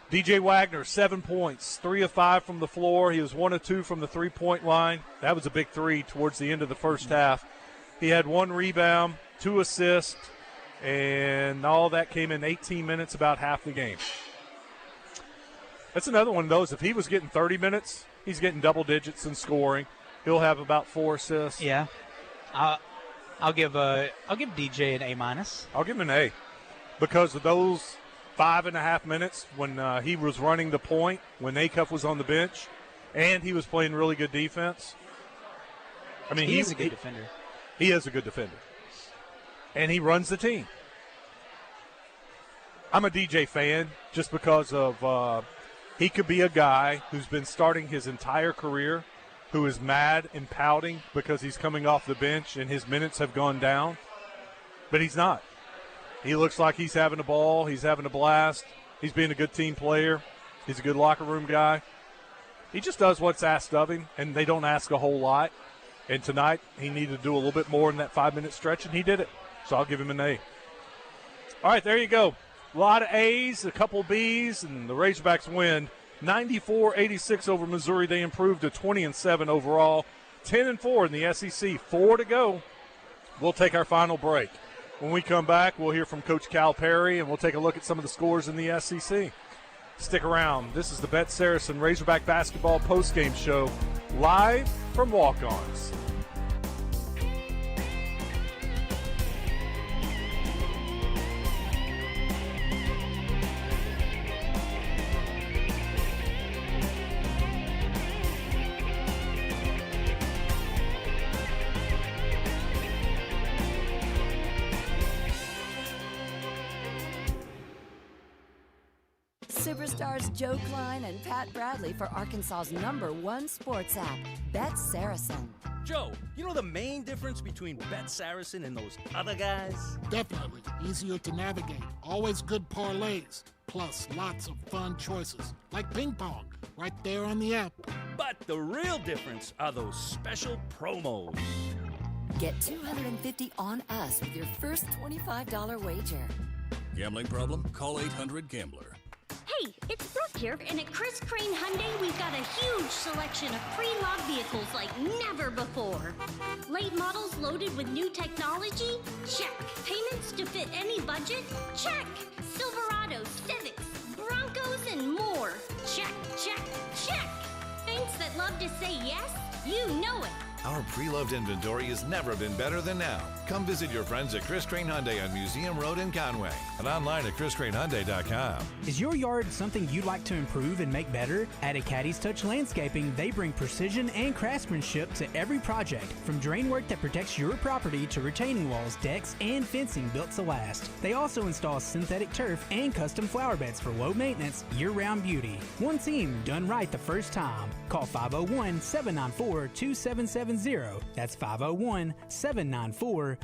DJ Wagner, 7 points, 3 of 5 from the floor. He was 1 of 2 from the three-point line. That was a big 3 towards the end of the first half. He had 1 rebound, 2 assists, and all that came in 18 minutes, about half the game. That's another one of those. If he was getting 30 minutes, he's getting double digits in scoring. He'll have about 4 assists. Yeah. I'll give DJ an A-. I'll give him an A because of those 5.5 minutes when he was running the point, when Acuff was on the bench, and he was playing really good defense. I mean, he is a good defender. He is a good defender. And he runs the team. I'm a DJ fan just because of he could be a guy who's been starting his entire career, who is mad and pouting because he's coming off the bench and his minutes have gone down. But he's not. He looks like he's having a ball. He's having a blast. He's being a good team player. He's a good locker room guy. He just does what's asked of him, and they don't ask a whole lot. And tonight he needed to do a little bit more in that 5-minute stretch, and he did it. So I'll give him an A. All right, there you go. A lot of A's, a couple B's, and the Razorbacks win 94-86 over Missouri. They improved to 20-7 overall, 10-4 in the SEC. 4 to go. We'll take our final break. When we come back, we'll hear from Coach Cal Perry, and we'll take a look at some of the scores in the SEC. Stick around. This is the Bet Saracen Razorback Basketball postgame show, live from Walk-Ons. Superstars Joe Klein and Pat Bradley for Arkansas's #1 sports app, Bet Saracen. Joe, you know the main difference between Bet Saracen and those other guys? Definitely. Easier to navigate. Always good parlays. Plus lots of fun choices. Like ping pong. Right there on the app. But the real difference are those special promos. Get $250 on us with your first $25 wager. Gambling problem? Call 800-GAMBLER. Hey, it's Brooke here, and at Chris Crane Hyundai, we've got a huge selection of pre-loved vehicles like never before. Late models loaded with new technology? Check. Payments to fit any budget? Check. Silverados, Civics, Broncos, and more. Check, check, check. Banks that love to say yes? You know it. Our pre-loved inventory has never been better than now. Come visit your friends at Chris Crane Hyundai on Museum Road in Conway and online at chriscranehyundai.com. Is your yard something you'd like to improve and make better? At Caddy's Touch Landscaping, they bring precision and craftsmanship to every project, from drain work that protects your property to retaining walls, decks, and fencing built to last. They also install synthetic turf and custom flower beds for low maintenance, year-round beauty. One team done right the first time. Call 501-794-2770. That's 501-794-2770.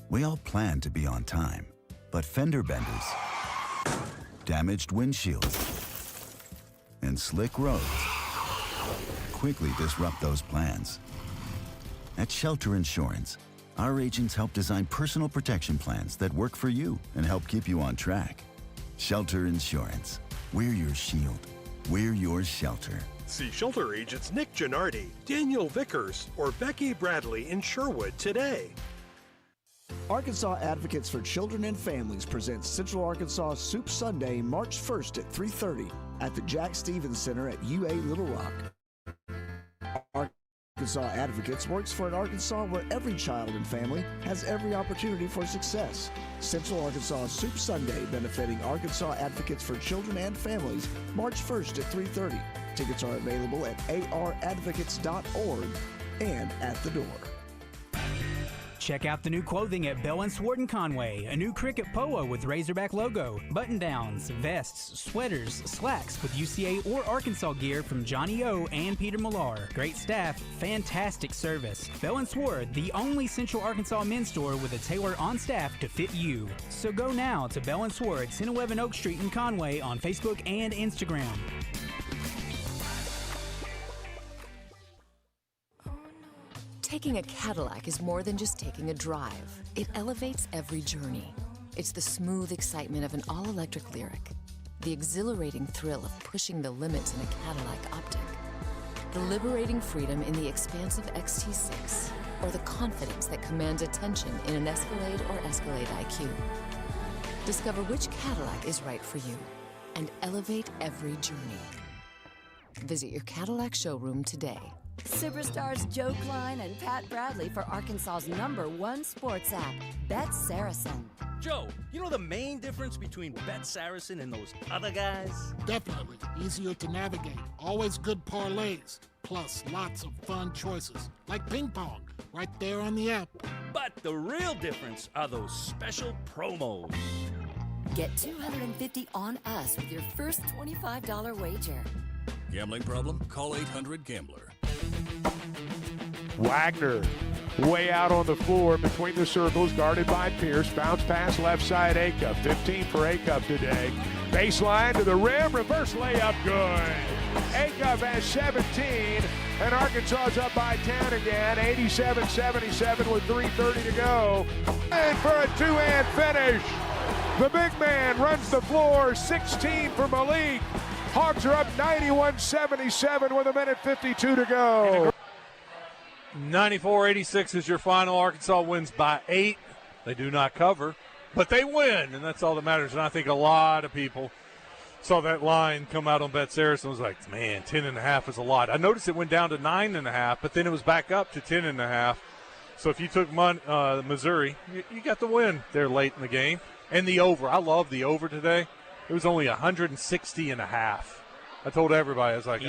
We all plan to be on time, but fender benders, damaged windshields, and slick roads quickly disrupt those plans. At Shelter Insurance, our agents help design personal protection plans that work for you and help keep you on track. Shelter Insurance. We're your shield. We're your shelter. See Shelter agents Nick Gennardi, Daniel Vickers, or Becky Bradley in Sherwood today. Arkansas Advocates for Children and Families presents Central Arkansas Soup Sunday, March 1st at 3:30 at the Jack Stevens Center at UA Little Rock. Arkansas Advocates works for an Arkansas where every child and family has every opportunity for success. Central Arkansas Soup Sunday benefiting Arkansas Advocates for Children and Families March 1st at 3:30. Tickets are available at aradvocates.org and at the door. Check out the new clothing at Bell & Sword & Conway. A new cricket polo with Razorback logo, button-downs, vests, sweaters, slacks with UCA or Arkansas gear from Johnny O and Peter Millar. Great staff, fantastic service. Bell & Sword, the only Central Arkansas men's store with a tailor on staff to fit you. So go now to Bell & Sword, 1011 Oak Street in Conway on Facebook and Instagram. Taking a Cadillac is more than just taking a drive. It elevates every journey. It's the smooth excitement of an all-electric Lyriq, the exhilarating thrill of pushing the limits in a Cadillac Optic, the liberating freedom in the expansive XT6, or the confidence that commands attention in an Escalade or Escalade IQ. Discover which Cadillac is right for you and elevate every journey. Visit your Cadillac showroom today. Superstars Joe Klein and Pat Bradley for Arkansas's #1 sports app, Bet Saracen. Joe, you know the main difference between Bet Saracen and those other guys? Definitely. Easier to navigate. Always good parlays. Plus lots of fun choices. Like ping pong. Right there on the app. But the real difference are those special promos. Get $250 on us with your first $25 wager. Gambling problem? Call 800-GAMBLER. Wagner way out on the floor between the circles, guarded by Pierce. Bounce pass left side, Acuff. 15 for Acuff today. Baseline to the rim, reverse layup, good. Acuff has 17, and Arkansas's up by 10 again, 87-77 with 3:30 to go. And for a two-hand finish, the big man runs the floor, 16 for Malik. Hogs are up 91-77 with 1:52 to go. 94-86 is your final. Arkansas wins by 8. They do not cover, but they win, and that's all that matters. And I think a lot of people saw that line come out on Bet Saracen and was like, man, 10.5 is a lot. I noticed it went down to 9.5, but then it was back up to 10.5. So if you took Missouri, you got the win there late in the game. And the over. I love the over today. It was only 160.5. I told everybody, I was like,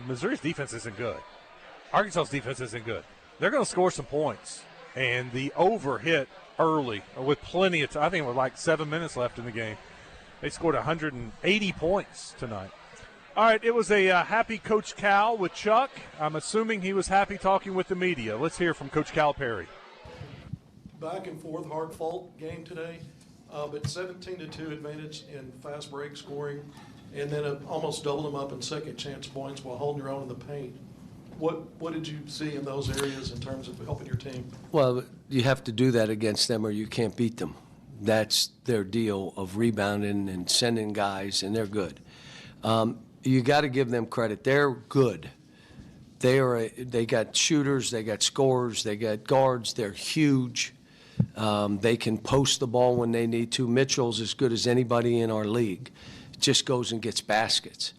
Missouri's defense isn't good. Arkansas's defense isn't good. They're going to score some points. And the over hit early with plenty of time. I think it was like 7 minutes left in the game. They scored 180 points tonight. All right, it was a happy Coach Cal with Chuck. I'm assuming he was happy talking with the media. Let's hear from Coach Calipari. Back and forth, hard-fought game today. But 17-2 advantage in fast break scoring, and then almost doubled them up in second chance points while holding your own in the paint. What did you see in those areas in terms of helping your team? Well, you have to do that against them or you can't beat them. That's their deal of rebounding and sending guys, and they're good. You got to give them credit. They're good. They got shooters, they got scorers, they got guards. They're huge. They can post the ball when they need to. Mitchell's as good as anybody in our league. Just goes and gets baskets.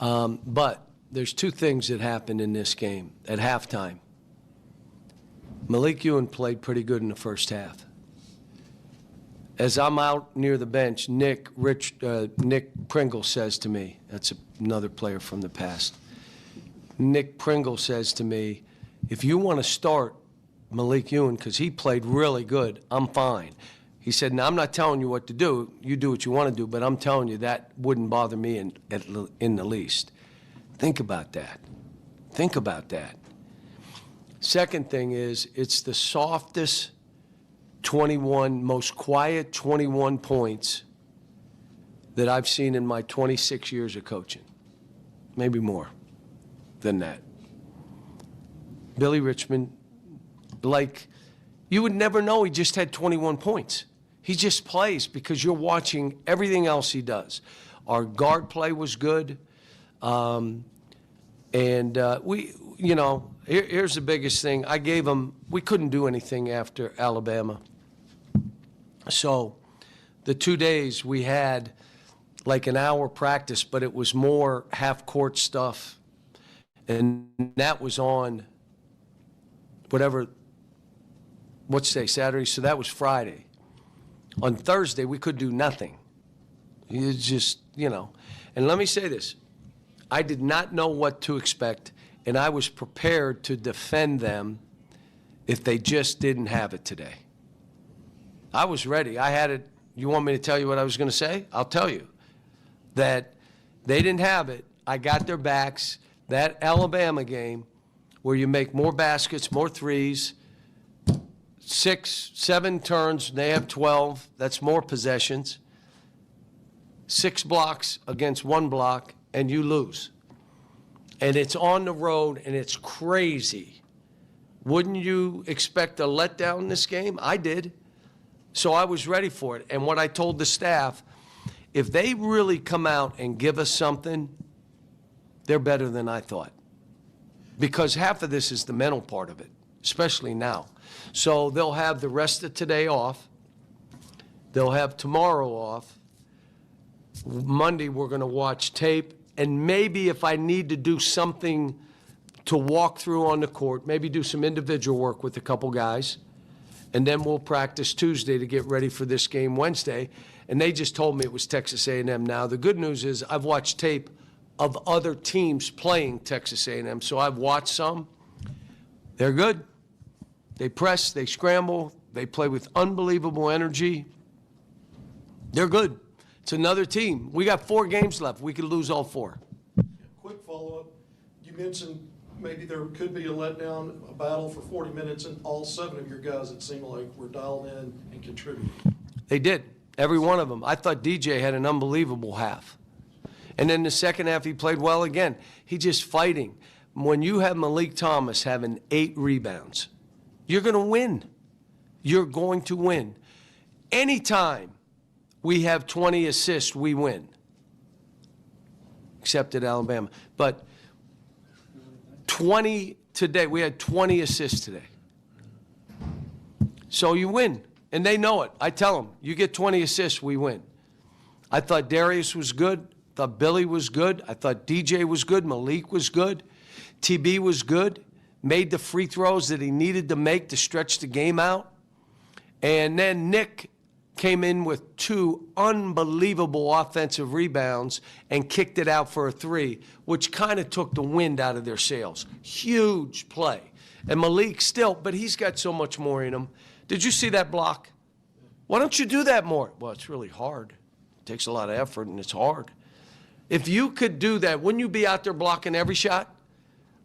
But there's two things that happened in this game at halftime. Malik Ewan played pretty good in the first half. As I'm out near the bench, Nick Pringle says to me, that's another player from the past. Nick Pringle says to me, if you want to start Malik Ewan, because he played really good, I'm fine. He said, now I'm not telling you what to do. You do what you want to do, but I'm telling you that wouldn't bother me in the least. Think about that. Think about that. Second thing is, it's the softest 21, most quiet 21 points that I've seen in my 26 years of coaching. Maybe more than that. Billy Richmond, like, you would never know he just had 21 points. He just plays because you're watching everything else he does. Our guard play was good. Here's the biggest thing. I gave him, we couldn't do anything after Alabama. So the 2 days we had like an hour practice, but it was more half-court stuff. And that was on whatever, what's today, Saturday? So that was Friday. On Thursday, we could do nothing. It's just, And let me say this. I did not know what to expect, and I was prepared to defend them if they just didn't have it today. I was ready. I had it. You want me to tell you what I was going to say? I'll tell you. That they didn't have it. I got their backs. That Alabama game where you make more baskets, more threes, 6, 7 turns, they have 12. That's more possessions. 6 blocks against 1 block, and you lose. And it's on the road, and it's crazy. Wouldn't you expect a letdown in this game? I did. So I was ready for it. And what I told the staff, if they really come out and give us something, they're better than I thought. Because half of this is the mental part of it, especially now. So they'll have the rest of today off. They'll have tomorrow off. Monday, we're going to watch tape. And maybe if I need to do something to walk through on the court, maybe do some individual work with a couple guys. And then we'll practice Tuesday to get ready for this game Wednesday. And they just told me it was Texas A&M. Now, the good news is I've watched tape of other teams playing Texas A&M, so I've watched some. They're good. They press, they scramble, they play with unbelievable energy. They're good. It's another team. We got 4 games left. We could lose all 4. Quick follow-up. You mentioned maybe there could be a letdown, a battle for 40 minutes, and all 7 of your guys, it seemed like, were dialed in and contributing. They did. Every one of them. I thought DJ had an unbelievable half. And then the second half, he played well again. He just fighting. When you have Malik Thomas having 8 rebounds, you're going to win. You're going to win. Anytime we have 20 assists, we win. Except at Alabama. But 20 today, we had 20 assists today. So you win. And they know it. I tell them, you get 20 assists, we win. I thought Darius was good. I thought Billy was good. I thought DJ was good. Malik was good. TB was good. Made the free throws that he needed to make to stretch the game out. And then Nick came in with 2 unbelievable offensive rebounds and kicked it out for a 3, which kind of took the wind out of their sails. Huge play. And Malik still, but he's got so much more in him. Did you see that block? Why don't you do that more? Well, it's really hard. It takes a lot of effort, and it's hard. If you could do that, wouldn't you be out there blocking every shot?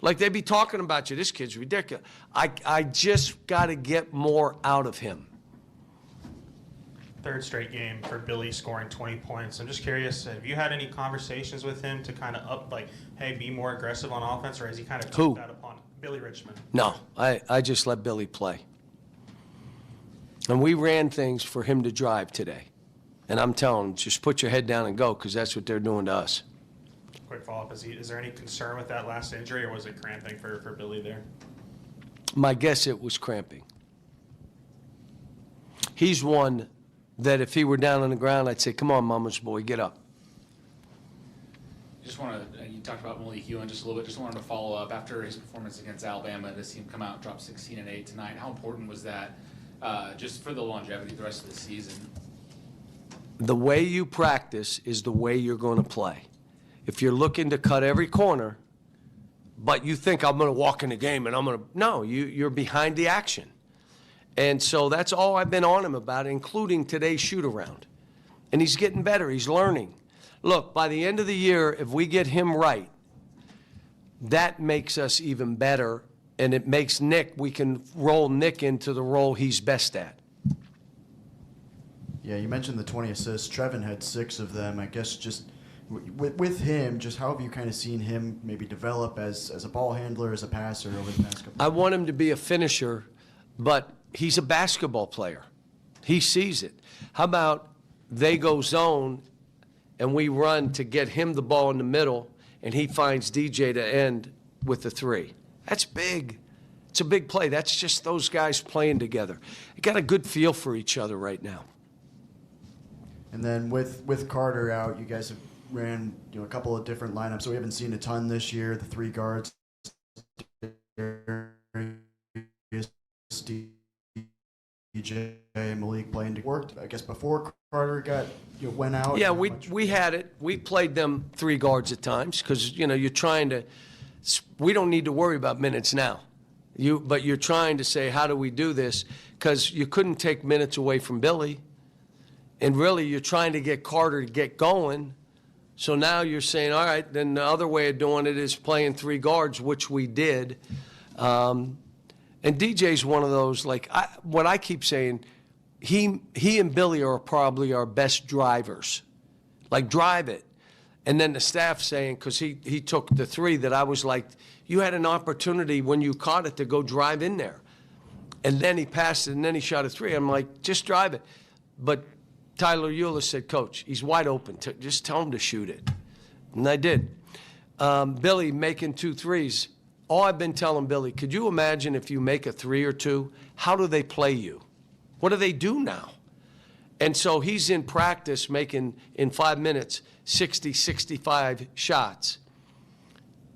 Like they'd be talking about you. This kid's ridiculous. I just got to get more out of him. 3rd straight game for Billy scoring 20 points. I'm just curious, have you had any conversations with him to kind of up, like, hey, be more aggressive on offense, or has he kind of took that upon Billy Richmond? No, I just let Billy play. And we ran things for him to drive today. And I'm telling him, just put your head down and go, because that's what they're doing to us. Quick follow-up, is there any concern with that last injury, or was it cramping for Billy there? My guess it was cramping. He's one that if he were down on the ground, I'd say, come on, mama's boy, get up. Just want to, you talked about Malik Ewan just a little bit, just wanted to follow up. After his performance against Alabama, to see him come out and drop 16 and 8 tonight, how important was that just for the longevity of the rest of the season? The way you practice is the way you're going to play. If you're looking to cut every corner, but you think I'm going to walk in the game and I'm going to, no, you're behind the action. And so that's all I've been on him about, including today's shoot-around. And he's getting better. He's learning. Look, by the end of the year, if we get him right, that makes us even better, and it makes Nick, we can roll Nick into the role he's best at. Yeah, you mentioned the 20 assists. Trevin had 6 of them. I guess just with him, just how have you kind of seen him maybe develop as a ball handler, as a passer over the past couple I want him to be a finisher, but he's a basketball player. He sees it. How about they go zone and we run to get him the ball in the middle and he finds DJ to end with the 3? That's big. It's a big play. That's just those guys playing together. They got a good feel for each other right now. And then with Carter out, you guys have ran a couple of different lineups. So we haven't seen a ton this year. The 3 guards, I guess, before Carter went out? Yeah, we had it. We played them 3 guards at times because, you're trying to – we don't need to worry about minutes now. But you're trying to say, how do we do this? Because you couldn't take minutes away from Billy. And really, you're trying to get Carter to get going. So now you're saying, all right, then the other way of doing it is playing 3 guards, which we did. And DJ's one of those, what I keep saying, he and Billy are probably our best drivers. Drive it. And then the staff saying, because he took the 3 that I was like, you had an opportunity when you caught it to go drive in there. And then he passed it, and then he shot a 3. I'm like, just drive it. But Tyler Euler said, Coach, he's wide open. Just tell him to shoot it. And I did. Billy making 2 threes. All I've been telling Billy, could you imagine if you make a 3 or 2, how do they play you? What do they do now? And so he's in practice making, in 5 minutes, 60, 65 shots.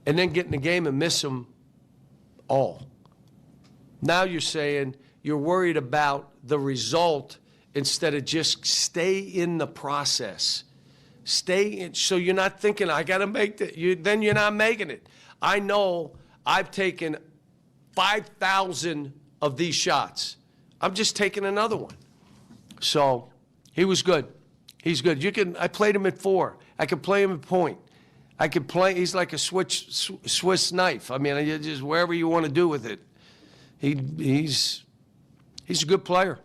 And then get in the game and miss them all. Now you're saying you're worried about the result instead of just stay in the process. Stay in, so you're not thinking, I got to make it. Then you're not making it. I know I've taken 5,000 of these shots. I'm just taking another one. So he was good. He's good. I played him at 4. I could play him at point. I could play, he's like a Swiss knife. I mean, just wherever you want to do with it. He's a good player.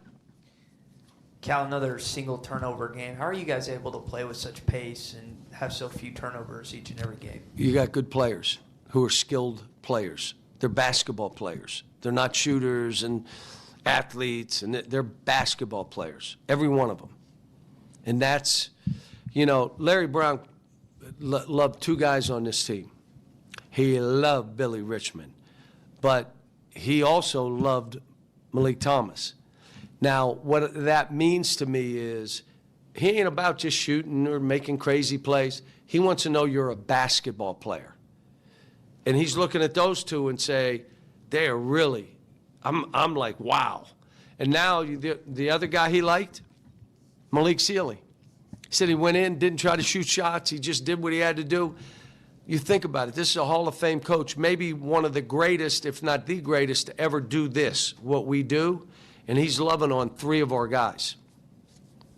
Cal, another single turnover game. How are you guys able to play with such pace and have so few turnovers each and every game? You got good players who are skilled players. They're basketball players. They're not shooters and athletes, and they're basketball players, every one of them. And that's, Larry Brown loved 2 guys on this team. He loved Billy Richmond, but he also loved Malik Thomas. Now, what that means to me is he ain't about just shooting or making crazy plays. He wants to know you're a basketball player. And he's looking at those 2 and say, they're really, I'm like, wow. And now the other guy he liked, Malik Sealy. He said he went in, didn't try to shoot shots. He just did what he had to do. You think about it. This is a Hall of Fame coach, maybe one of the greatest, if not the greatest, to ever do this, what we do. And he's loving on 3 of our guys.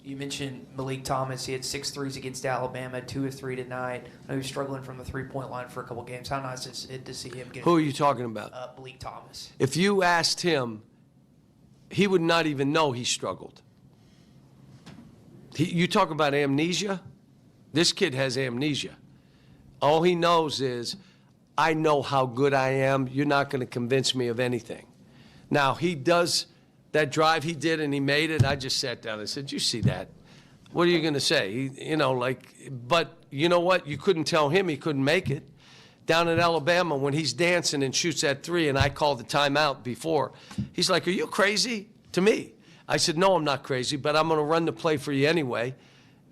You mentioned Malik Thomas. He had 6 threes against Alabama, 2 of 3 tonight. I know he was struggling from the 3-point line for a couple games. How nice is it to see him get? Who are you talking about? Malik Thomas. If you asked him, he would not even know he struggled. You talk about amnesia? This kid has amnesia. All he knows is, I know how good I am. You're not going to convince me of anything. Now, he does that drive he did, and he made it. I just sat down and said, you see that? What are you going to say? But you know what? You couldn't tell him he couldn't make it. Down in Alabama, when he's dancing and shoots that 3, and I called the timeout before, he's like, are you crazy? To me. I said, no, I'm not crazy, but I'm going to run the play for you anyway.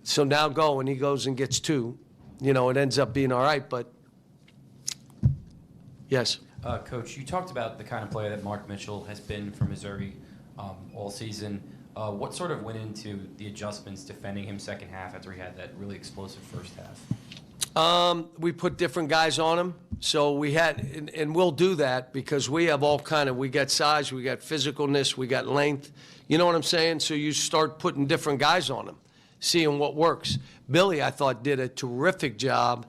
So now go, and he goes and gets 2. It ends up being all right, but yes. Coach, you talked about the kind of player that Mark Mitchell has been for Missouri all season. What sort of went into the adjustments defending him second half after he had that really explosive first half? We put different guys on him. So we had, and we'll do that because we have all kind of, we got size, we got physicalness, we got length. You know what I'm saying? So you start putting different guys on him, seeing what works. Billy, I thought, did a terrific job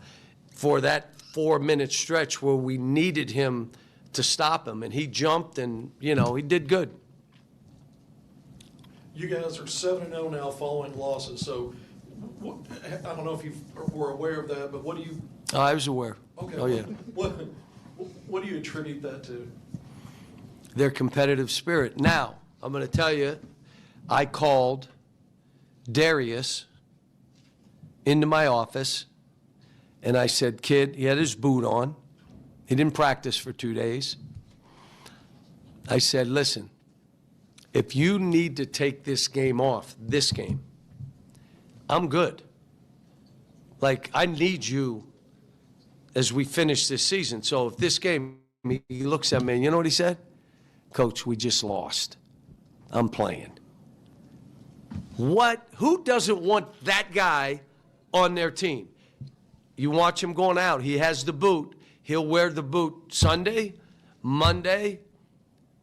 for that 4-minute stretch where we needed him to stop him. And he jumped and, he did good. You guys are 7-0 now following losses. So I don't know if you were aware of that, but what do you? I was aware. Okay. Oh, yeah. What do you attribute that to? Their competitive spirit. Now, I'm going to tell you, I called Darius into my office, and I said, kid, he had his boot on. He didn't practice for 2 days. I said, listen, if you need to take this game off, I'm good. I need you as we finish this season. So if this game, he looks at me, and you know what he said? Coach, we just lost. I'm playing. Who doesn't want that guy on their team? You watch him going out. He has the boot. He'll wear the boot Sunday, Monday,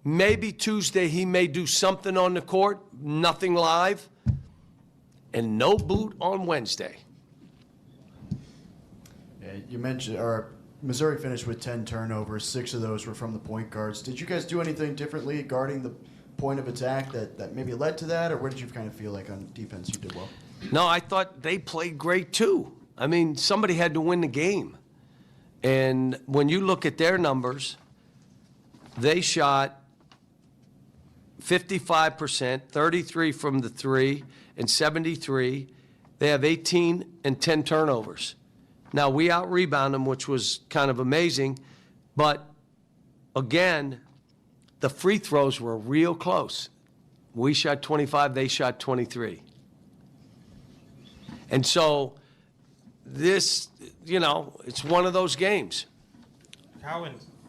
maybe Tuesday. He may do something on the court, nothing live, and no boot on Wednesday. Yeah, you mentioned, Missouri finished with 10 turnovers. 6 of those were from the point guards. Did you guys do anything differently guarding the point of attack that maybe led to that, or where did you kind of feel like on defense you did well? No, I thought they played great too. I mean, somebody had to win the game. And when you look at their numbers, they shot 55%, 33 from the 3, and 73. They have 18 and 10 turnovers. Now, we out-rebound them, which was kind of amazing. But, again, the free throws were real close. We shot 25, they shot 23. And so this, it's one of those games.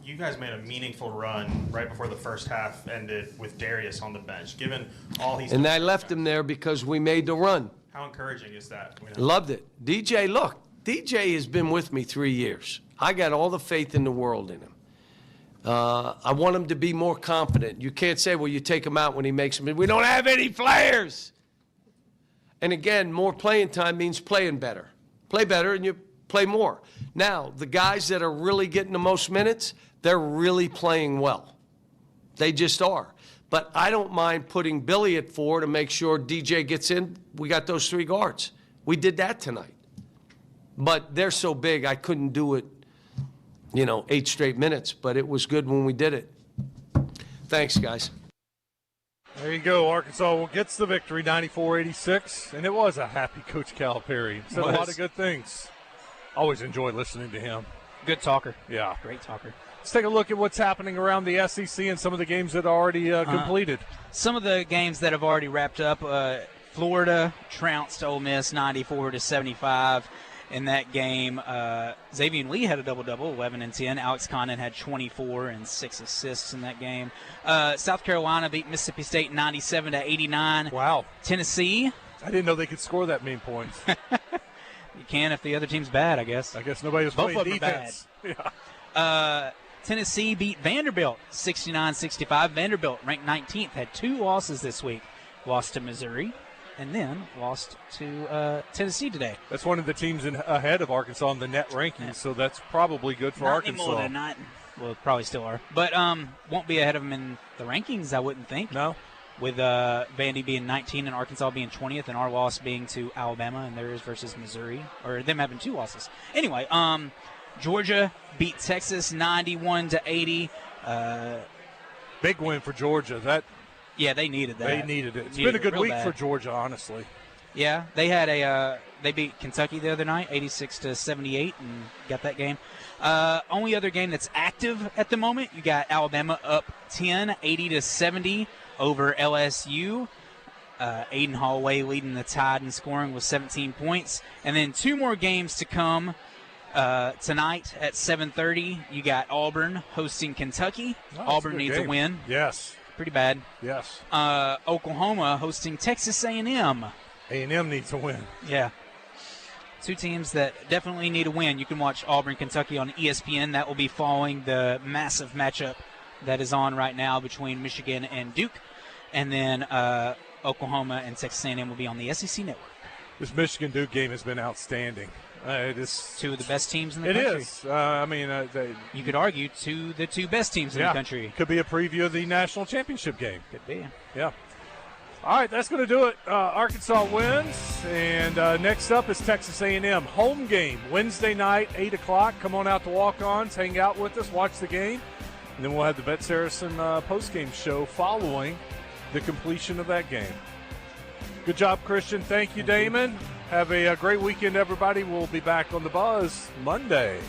You guys made a meaningful run right before the first half ended with Darius on the bench, given all he's done. And I left him there because we made the run. How encouraging is that? Loved it. DJ has been with me 3 years. I got all the faith in the world in him. I want him to be more confident. You can't say, well, you take him out when he makes them. We don't have any players. And again, more playing time means playing better. Play better and you play more. Now, the guys that are really getting the most minutes, they're really playing well. They just are. But I don't mind putting Billy at 4 to make sure DJ gets in. We got those 3 guards. We did that tonight. But they're so big, I couldn't do it, 8 straight minutes. But it was good when we did it. Thanks, guys. There you go. Arkansas gets the victory, 94-86. And it was a happy Coach Calipari. Said a lot of good things. Always enjoy listening to him. Good talker. Yeah. Great talker. Let's take a look at what's happening around the SEC and some of the games that are already completed. Some of the games that have already wrapped up. Florida trounced Ole Miss 94-75. In that game, Xavier Lee had a double-double, 11 and 10. Alex Condon had 24 and 6 assists in that game. South Carolina beat Mississippi State 97-89. Wow. Tennessee. I didn't know they could score that many points. You can if the other team's bad, I guess. I guess nobody was playing defense. Yeah. Tennessee beat Vanderbilt 69-65. Vanderbilt, ranked 19th, had 2 losses this week. Lost to Missouri and then lost to Tennessee today. That's one of the teams ahead of Arkansas in the net rankings, so that's probably good for Arkansas. Well, probably still are. But won't be ahead of them in the rankings, I wouldn't think. No. With Vandy being 19 and Arkansas being 20th and our loss being to Alabama and theirs versus Missouri, or them having 2 losses. Anyway, Georgia beat Texas 91-80. Big win for Georgia. Yeah, they needed that. They needed it. It's been a good week for Georgia, honestly. Yeah, they had they beat Kentucky the other night, 86-78, and got that game. Only other game that's active at the moment, you got Alabama up 10, 80-70 over LSU. Aiden Holloway leading the Tide in scoring with 17 points. And then 2 more games to come tonight at 7:30. You got Auburn hosting Kentucky. Auburn needs a win. Yes. Pretty bad. Yes. Oklahoma hosting Texas A&M. A&M needs a win. Yeah. 2 teams that definitely need a win. You can watch Auburn, Kentucky on ESPN. That will be following the massive matchup that is on right now between Michigan and Duke. And then Oklahoma and Texas A&M will be on the SEC Network. This Michigan-Duke game has been outstanding. It is 2 of the best teams in the country. It is. You could argue the 2 best teams in the country. Could be a preview of the national championship game. Could be. Yeah. All right, that's going to do it. Arkansas wins, and next up is Texas A&M. Home game, Wednesday night, 8 o'clock. Come on out to Walk-Ons, hang out with us, watch the game, and then we'll have the Bet Saracen postgame show following the completion of that game. Good job, Christian. Thank you, Damon. Have a great weekend, everybody. We'll be back on the Buzz Monday.